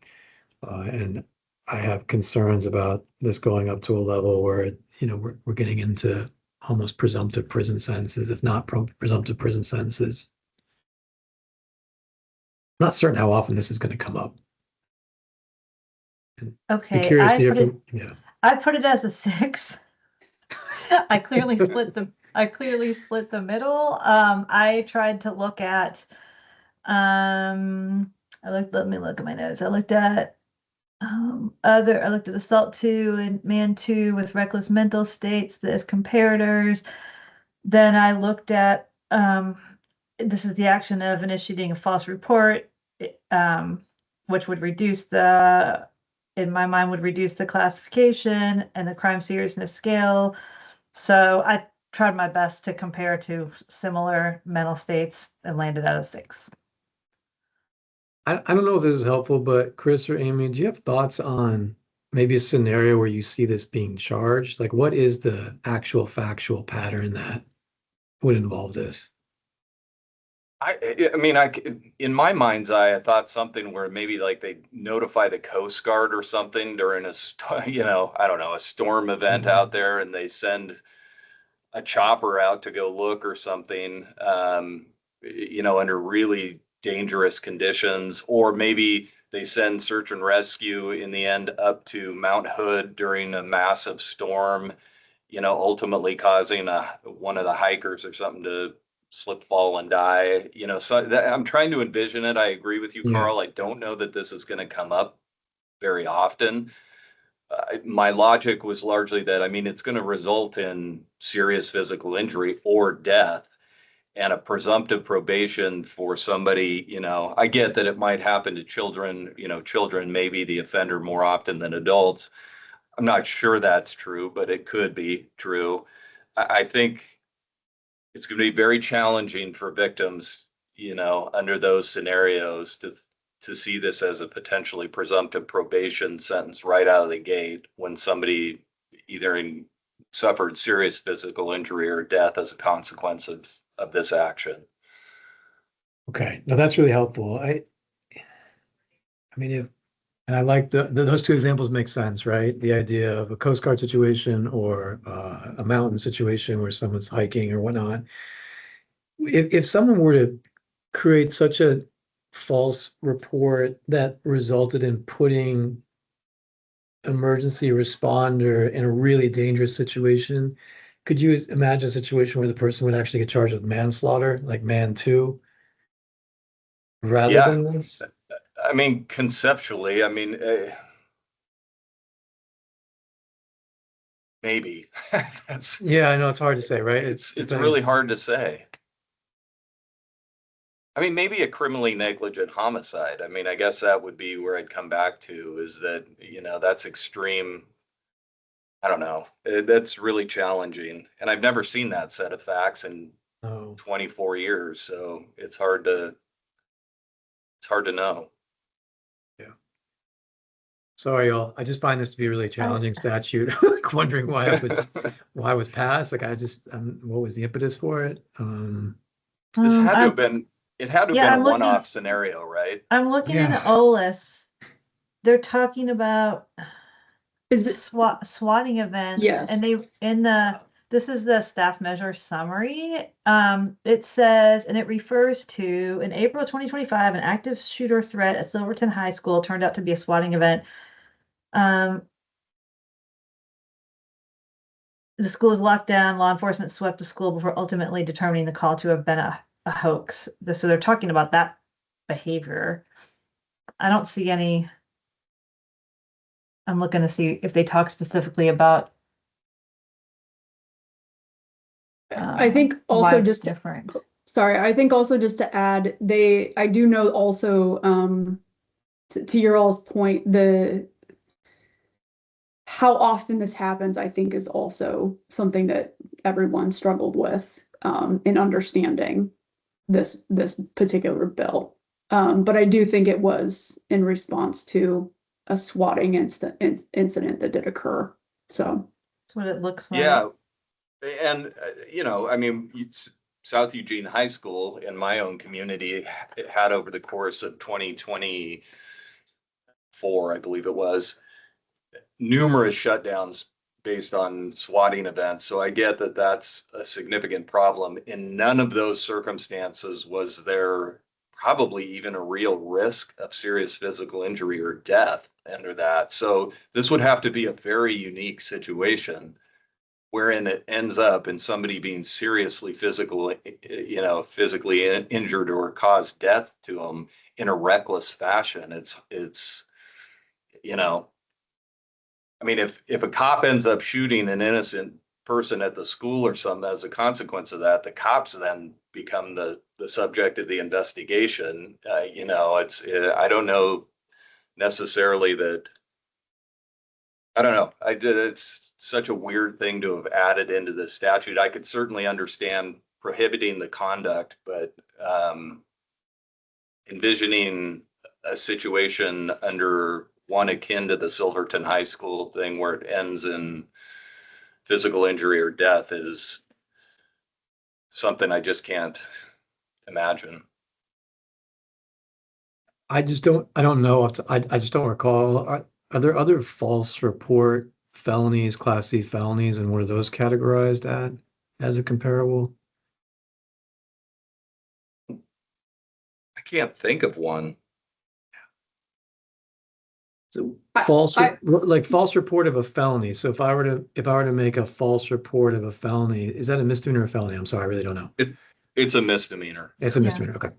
And I have concerns about this going up to a level where, we're getting into almost presumptive prison sentences, if not presumptive prison sentences. I'm not certain how often this is going to come up. Be Okay, curious to hear from, yeah. I put it as a 6. I clearly split the middle. I tried to look at let me look at my notes. I looked at assault 2 and man 2 with reckless mental states as comparators. Then I looked at this is the action of initiating a false report, which would reduce in my mind would reduce the classification and the crime seriousness scale. So tried my best to compare to similar mental states and landed at a 6. I don't know if this is helpful, but Chris or Amy, do you have thoughts on maybe a scenario where you see this being charged? Like, what is the actual factual pattern that would involve this? I mean, in my mind's eye, I thought something where maybe like they notify the Coast Guard or something during I don't know, a storm event Mhm. out there, and they send a chopper out to go look or something, under really dangerous conditions, or maybe they send search and rescue in the end up to Mount Hood during a massive storm, ultimately causing one of the hikers or something to slip, fall, and die. So I'm trying to envision it. I agree with you, Yeah. Carl. I don't know that this is going to come up very often. My logic was largely that, I mean, it's going to result in serious physical injury or death, and a presumptive probation for somebody, I get that it might happen to children, children may be the offender more often than adults. I'm not sure that's true, but it could be true. I think it's going to be very challenging for victims, under those scenarios to see this as a potentially presumptive probation sentence right out of the gate when somebody suffered serious physical injury or death as a consequence of this action. Okay, no, that's really helpful. I mean, and I like those two examples make sense, right? The idea of a Coast Guard situation or a mountain situation where someone's hiking or whatnot. If someone were to create such a false report that resulted in putting an emergency responder in a really dangerous situation, could you imagine a situation where the person would actually get charged with manslaughter, like man two, rather Yeah, than this? I mean, conceptually, I mean, maybe. That's Yeah, I know it's hard to say, right? it's really hard to say. I mean, maybe a criminally negligent homicide. I mean, I guess that would be where I'd come back to, is that, that's extreme. I don't know. That's really challenging. And I've never seen that set of facts in Oh, 24 years. So it's hard to know. yeah. Sorry, y'all. I just find this to be a really challenging statute. Like wondering why it was passed. Like what was the impetus for it? This had to I, have been, it had to have yeah, been a I'm looking, one-off scenario, right? I'm looking in Yeah. OLS. They're talking about Is it, swatting events, yes, and this is the staff measure summary. It says, and it refers to in April 2025, an active shooter threat at Silverton High School turned out to be a swatting event. The school was locked down. Law enforcement swept the school before ultimately determining the call to have been a hoax. So they're talking about that behavior. I don't see any. I'm looking to see if they talk specifically about. I think why also it's just different. sorry, I think also just to add, I do know also, to your all's point, how often this happens, I think is also something that everyone struggled with, in understanding this particular bill. But I do think it was in response to a swatting incident that did occur, so. That's what it looks like. Yeah. And, I mean, South Eugene High School in my own community had over the course of 2024, I believe it was, numerous shutdowns based on swatting events. So I get that that's a significant problem. In none of those circumstances was there probably even a real risk of serious physical injury or death under that. So this would have to be a very unique situation wherein it ends up in somebody being seriously physically injured or cause death to them in a reckless fashion. It's, I mean, if a cop ends up shooting an innocent person at the school or something as a consequence of that, the cops then become the subject of the investigation. I don't know necessarily that. I don't know. It's such a weird thing to have added into the statute. I could certainly understand prohibiting the conduct, but envisioning a situation under one akin to the Silverton High School thing where it ends in physical injury or death is something I just can't imagine. I don't know. I just don't recall. Are there other false report felonies, Class C felonies, and what are those categorized at as a comparable? I can't think of one. So I- false, I- like false report of a felony. So if I were to make a false report of a felony, is that a misdemeanor or a felony? I'm sorry, I really don't know. It's a misdemeanor. It's a Yeah. misdemeanor. Okay.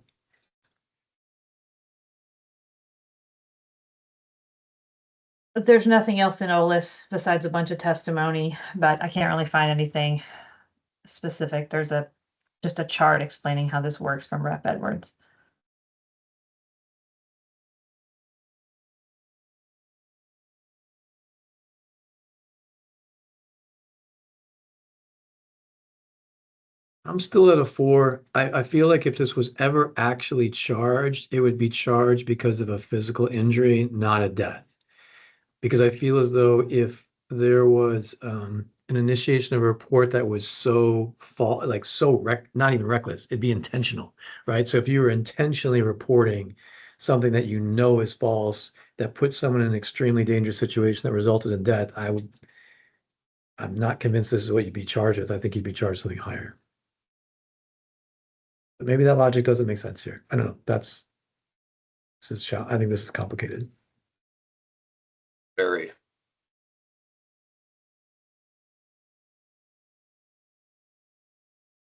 There's nothing else in OLIS besides a bunch of testimony, but I can't really find anything specific. There's just a chart explaining how this works from Rep. Edwards. I'm still at a 4. I feel like if this was ever actually charged, it would be charged because of a physical injury, not a death. Because I feel as though if there was an initiation of a report that was not even reckless, it'd be intentional, right? So if you were intentionally reporting something that you know is false, that puts someone in an extremely dangerous situation that resulted in death, I'm not convinced this is what you'd be charged with. I think you'd be charged something higher. But maybe that logic doesn't make sense here. I don't know. I think this is complicated. Very.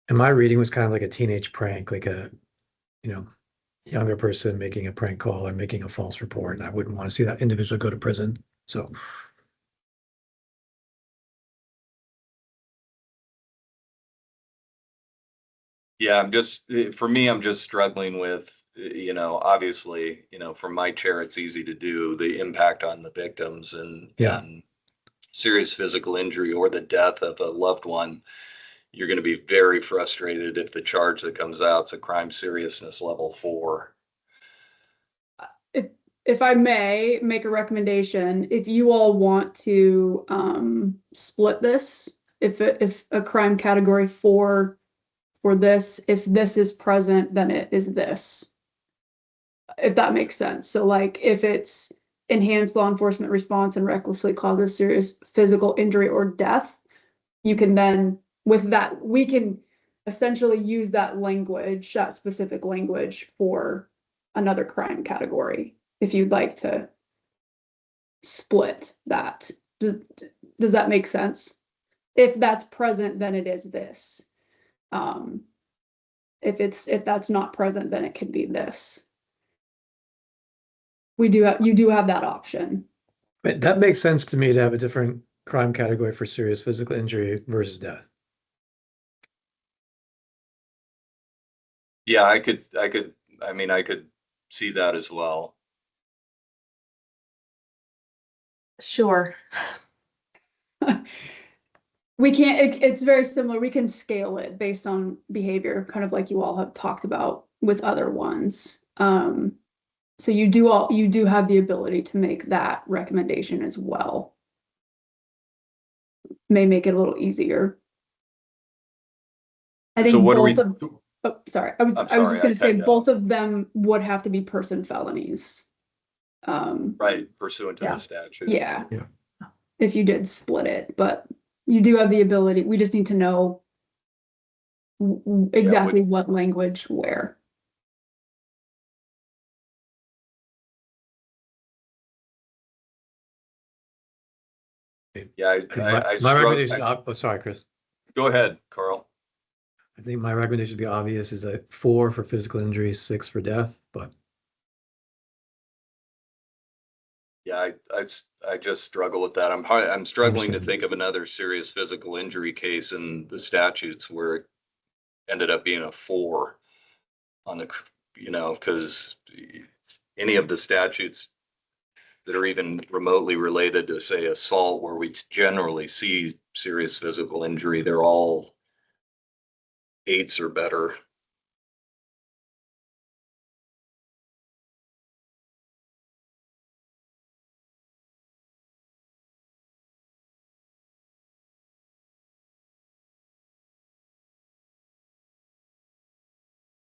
And my reading was kind of like a teenage prank, like a, younger person making a prank call or making a false report. And I wouldn't want to see that individual go to prison. So Yeah, for me, I'm just struggling with, obviously, from my chair, it's easy to do the impact on the victims Yeah. and serious physical injury or the death of a loved one. You're going to be very frustrated if the charge that comes out is a crime seriousness level 4. If I may make a recommendation, if you all want to split this, if a crime category 4 for this, if this is present, then it is this. If that makes sense. So like if it's enhanced law enforcement response and recklessly causes serious physical injury or death, you can then, with that, we can essentially use that language, that specific language for another crime category, if you'd like to split that. Does that make sense? If that's present, then it is this. If that's not present, then it can be this. You do have that option. that makes sense to me to have a different crime category for serious physical injury versus death. Yeah, I could see that as well. Sure. We can't, it's very similar. We can scale it based on behavior, kind of like you all have talked about with other ones. So you do have the ability to make that recommendation as well. May make it a little easier. I think So what do we? oh, sorry. I was I'm just sorry, gonna say cut you both off. of them would have to be person felonies. Right, pursuant to Yeah. the statute. Yeah. Yeah. If you did split it, but you do have the ability, we just need to know exactly what language where. Yeah, I My recommendation, struggle. oh, sorry, Chris. Go ahead, Carl. I think my recommendation would be obvious is a 4 for physical injury, 6 for death, but Yeah, I just struggle with that. I'm struggling to Understand. think of another serious physical injury case in the statutes where it ended up being a 4 on the, because any of the statutes that are even remotely related to, say, assault, where we generally see serious physical injury, they're all 8s or better.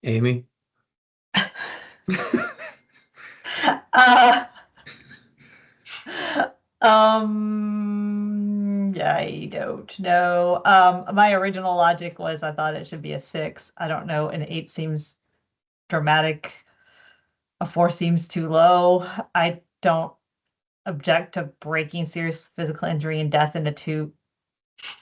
Amy? Uh, I don't know. My original logic was I thought it should be a 6. I don't know. An 8 seems dramatic. A 4 seems too low. I don't object to breaking serious physical injury and death into 2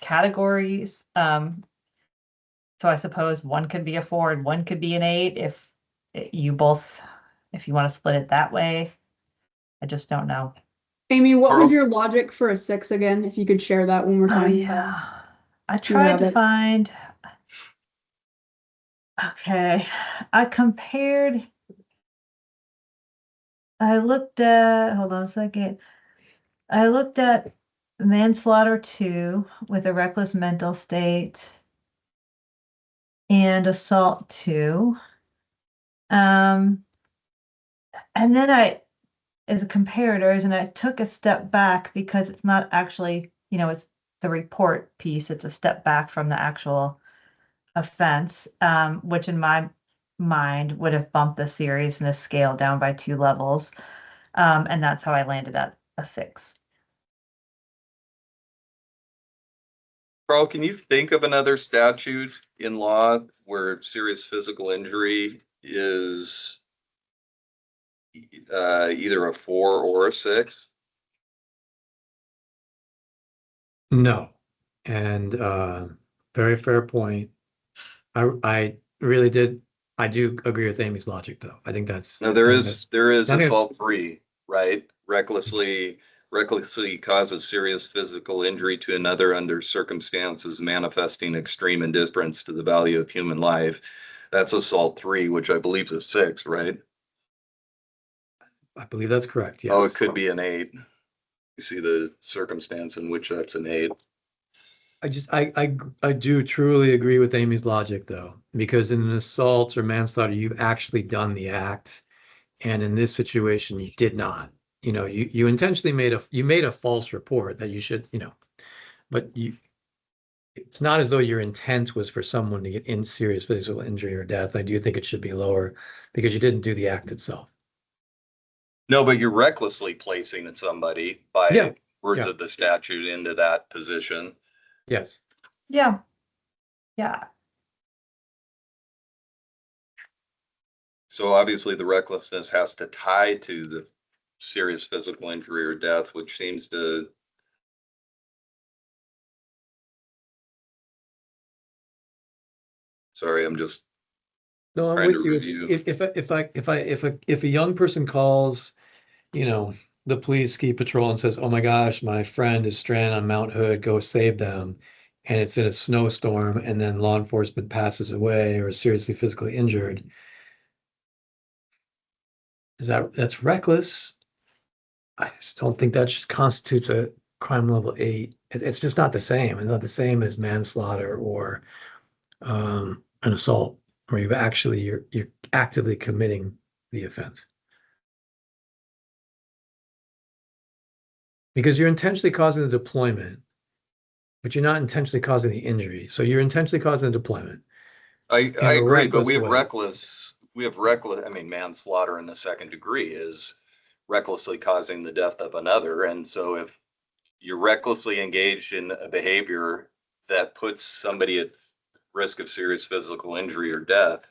categories. So I suppose one could be a 4 and one could be an 8 if you want to split it that way. I just don't know. Amy, what was Carl? your logic for a 6 again? If you could share that one more Oh time. yeah. I you tried have to it. find. Okay. I compared. Hold on a second. I looked at manslaughter 2 with a reckless mental state and assault 2. And then as a comparators, and I took a step back because it's not actually, it's the report piece. It's a step back from the actual offense, which in my mind would have bumped the seriousness scale down by 2 levels. And that's how I landed at a 6. Carl, can you think of another statute in law where serious physical injury is either a 4 or a 6? No. And very fair point. I really did. I do agree with Amy's logic, though. I think that's No, I there think is I think assault 3, right? Recklessly causes serious physical injury to another under circumstances manifesting extreme indifference to the value of human life. That's assault 3, which I believe is a 6, right? I believe that's correct. Yes. Oh, it could be an 8. You see the circumstance in which that's an 8. I do truly agree with Amy's logic, though, because in an assault or manslaughter, you've actually done the act, and in this situation, you did not. You intentionally made a false report that you should, but it's not as though your intent was for someone to get in serious physical injury or death. I do think it should be lower because you didn't do the act itself. No, but you're recklessly placing somebody Yeah. by words Yeah. of the statute into that position. Yes. Yeah. Yeah. So obviously the recklessness has to tie to the serious physical injury or death, which seems to. Sorry, I'm just No, I'm trying with to you. It's review. if a young person calls, the police ski patrol and says, "Oh my gosh, my friend is stranded on Mount Hood, go save them," and it's in a snowstorm, and then law enforcement passes away or is seriously physically injured, that's reckless? I just don't think that constitutes a crime level 8. It's just not the same. It's not the same as manslaughter or an assault, where you're actively committing the offense. Because you're intentionally causing the deployment, but you're not intentionally causing the injury. So you're intentionally causing the deployment. I a agree, but reckless we have reckless, I mean, manslaughter in the second degree is recklessly causing the death of another. And so if you're recklessly engaged in a behavior that puts somebody at risk of serious physical injury or death,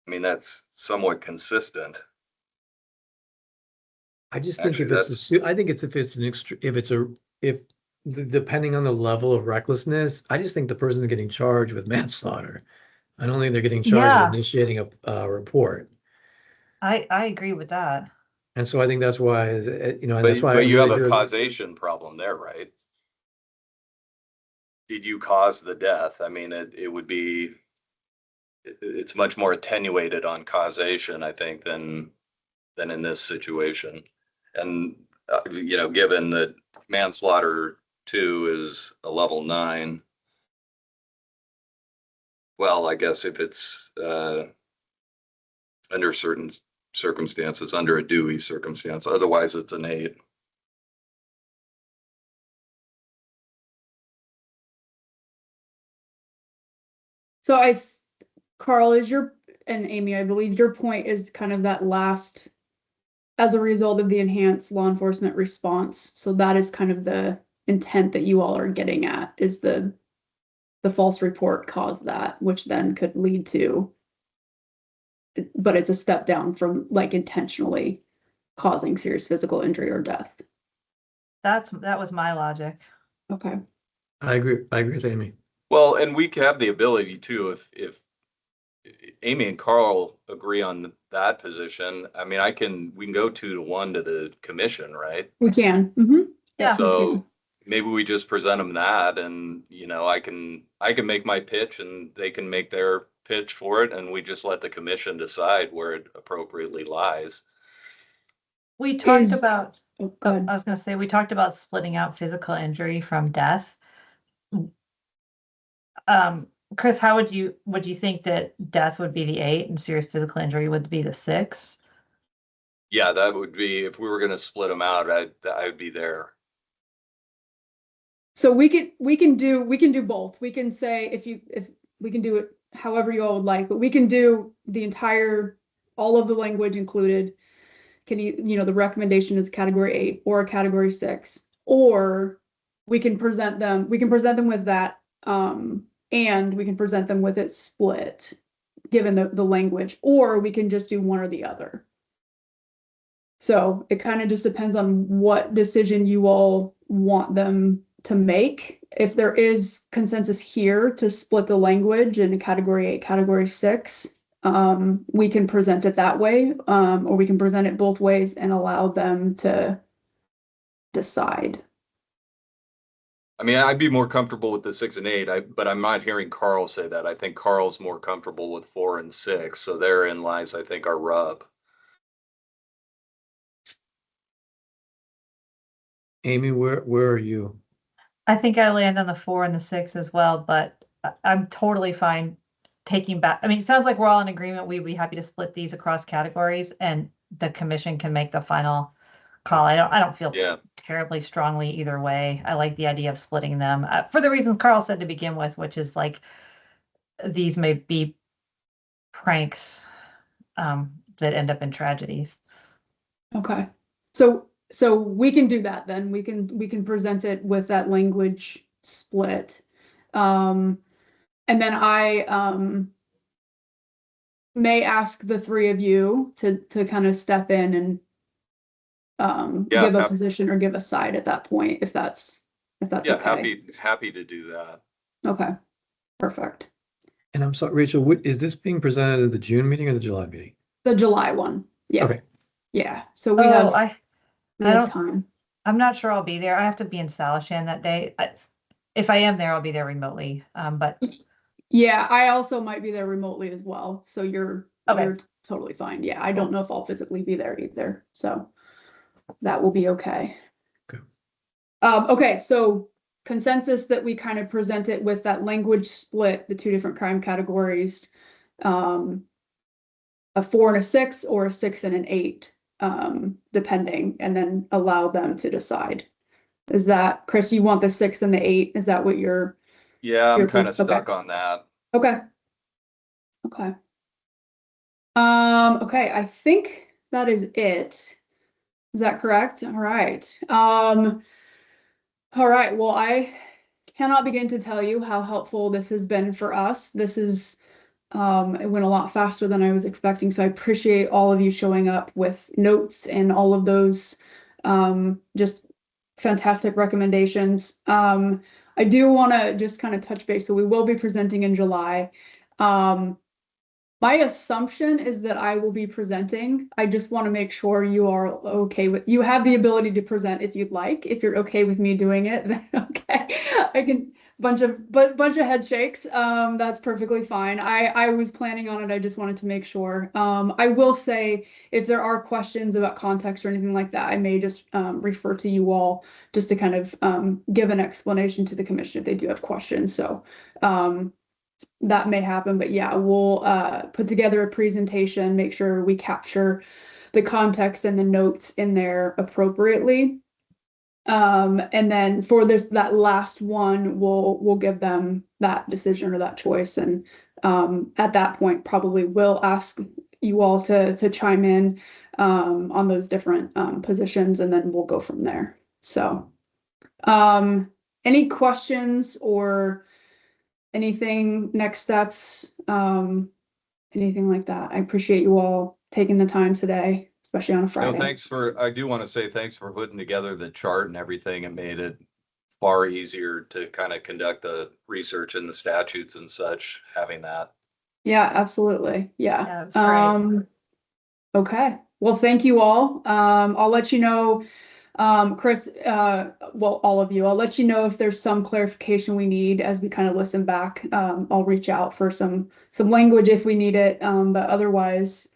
I mean, that's somewhat consistent. I just think Actually, I think if depending on the level of recklessness, I just think the person is getting charged with manslaughter. I don't think they're getting charged with Yeah. initiating a report. I agree with that. And so I think that's why, and that's why I but you have really a do. causation problem there, right? Did you cause the death? I mean, it would be, it's much more attenuated on causation, I think, than in this situation. And, given that manslaughter 2 is a level 9, well, I guess if it's under certain circumstances, under a Dewey circumstance, otherwise it's an 8. So Carl, and Amy, I believe your point is kind of that last, as a result of the enhanced law enforcement response. So that is kind of the intent that you all are getting at, is the false report caused that, which then could lead to, but it's a step down from like intentionally causing serious physical injury or death. That was my logic. Okay. I agree with Amy. Well, and we have the ability to, if Amy and Carl agree on that position, I mean, we can go 2-1 to the commission, right? We can. Mm-hmm. Yeah. So maybe we just present them that, and I can make my pitch and they can make their pitch for it, and we just let the commission decide where it appropriately lies. We talked Is- about, Oh, go ahead. I was going to say, we talked about splitting out physical injury from death. Chris, how would you think that death would be the 8 and serious physical injury would be the 6? Yeah, that would be, if we were going to split them out, I'd be there. So we can do both. We can say if we can do it however you all would like, but we can do the entire, all of the language included. The recommendation is category 8 or a category 6, or we can present them with that, and we can present them with it split, given the language, or we can just do one or the other. So it kind of just depends on what decision you all want them to make. If there is consensus here to split the language in a category 8, category 6, we can present it that way, or we can present it both ways and allow them to decide. I mean, I'd be more comfortable with the 6 and 8, but I'm not hearing Carl say that. I think Carl's more comfortable with 4 and 6. So therein lies, I think, our rub. Amy, where are you? I think I land on the 4 and the 6 as well, but I'm totally fine taking back. I mean, it sounds like we're all in agreement. We'd be happy to split these across categories, and the commission can make the final call. I don't feel terribly strongly either way. I like the idea of splitting them for the reasons Carl said to begin with, which is like these may be pranks that end up in tragedies. Okay. So we can do that then. We can present it with that language split. And then I may ask the 3 of you to kind of step in and give a position or give a side at that point, if that's okay. Happy to do that. Okay, perfect. And I'm sorry, Rachel, is this being presented at the June meeting or the July meeting? The July one. Yeah. Okay. Yeah. So we have time. I'm not sure I'll be there. I have to be in Salishan that day. If I am there, I'll be there remotely. But yeah, I also might be there remotely as well. So you're totally fine. Yeah, I don't know if I'll physically be there either. So that will be okay. Okay. Okay, so consensus that we kind of present it with that language split, the 2 different crime categories, a 4 and a 6 or a 6 and an 8, depending, and then allow them to decide. Is that, Chris, you want the 6 and the 8? Is that what you're? Yeah, I'm kind of stuck on that. Okay. Okay. Okay, I think that is it. Is that correct? All right. All right. Well, I cannot begin to tell you how helpful this has been for us. This is, it went a lot faster than I was expecting. So I appreciate all of you showing up with notes and all of those, just fantastic recommendations. I do want to just kind of touch base. So we will be presenting in July. My assumption is that I will be presenting. I just want to make sure you are okay with, you have the ability to present if you'd like. If you're okay with me doing it, then okay. bunch of head shakes. That's perfectly fine. I was planning on it. I just wanted to make sure. I will say if there are questions about context or anything like that, I may just refer to you all just to kind of give an explanation to the commission if they do have questions. So that may happen, but yeah, we'll put together a presentation, make sure we capture the context and the notes in there appropriately. And then for that last one, we'll give them that decision or that choice. And at that point, probably we'll ask you all to chime in on those different positions, and then we'll go from there. So any questions or anything, next steps, anything like that? I appreciate you all taking the time today, especially on a Friday. No, I do want to say thanks for putting together the chart and everything. It made it far easier to kind of conduct the research in the statutes and such, having that. Yeah, absolutely. Yeah. Yeah, it was great. Okay. Well, thank you all. I'll let you know, Chris, well, all of you, I'll let you know if there's some clarification we need as we kind of listen back. I'll reach out for some language if we need it. But otherwise,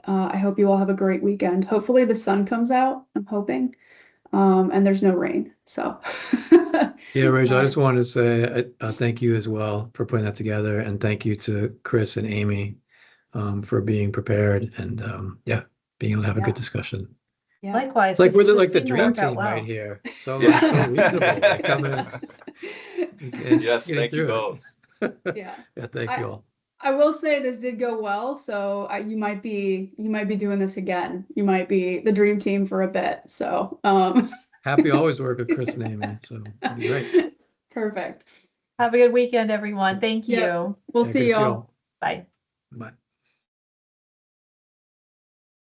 I hope you all have a great weekend. Hopefully the sun comes out, I'm hoping, and there's no rain. So Yeah, Rachel, I just wanted to say thank you as well for putting that together, and thank you to Chris and Amy for being prepared and yeah, being able to have a good discussion. yeah. Likewise. It's like we're this like the seemed to dream work out team well. right here. So Yeah. so reasonable. They come in. and Yes, get thank you through both. it. Yeah. Yeah, thank you all. I will say this did go well, so you might be doing this again. You might be the dream team for a bit. So Happy to always work with Chris and Amy. So it'd be great. Perfect. Have a good weekend, everyone. Thank Yep. you. We'll Yeah, see good to y'all. Bye. Bye.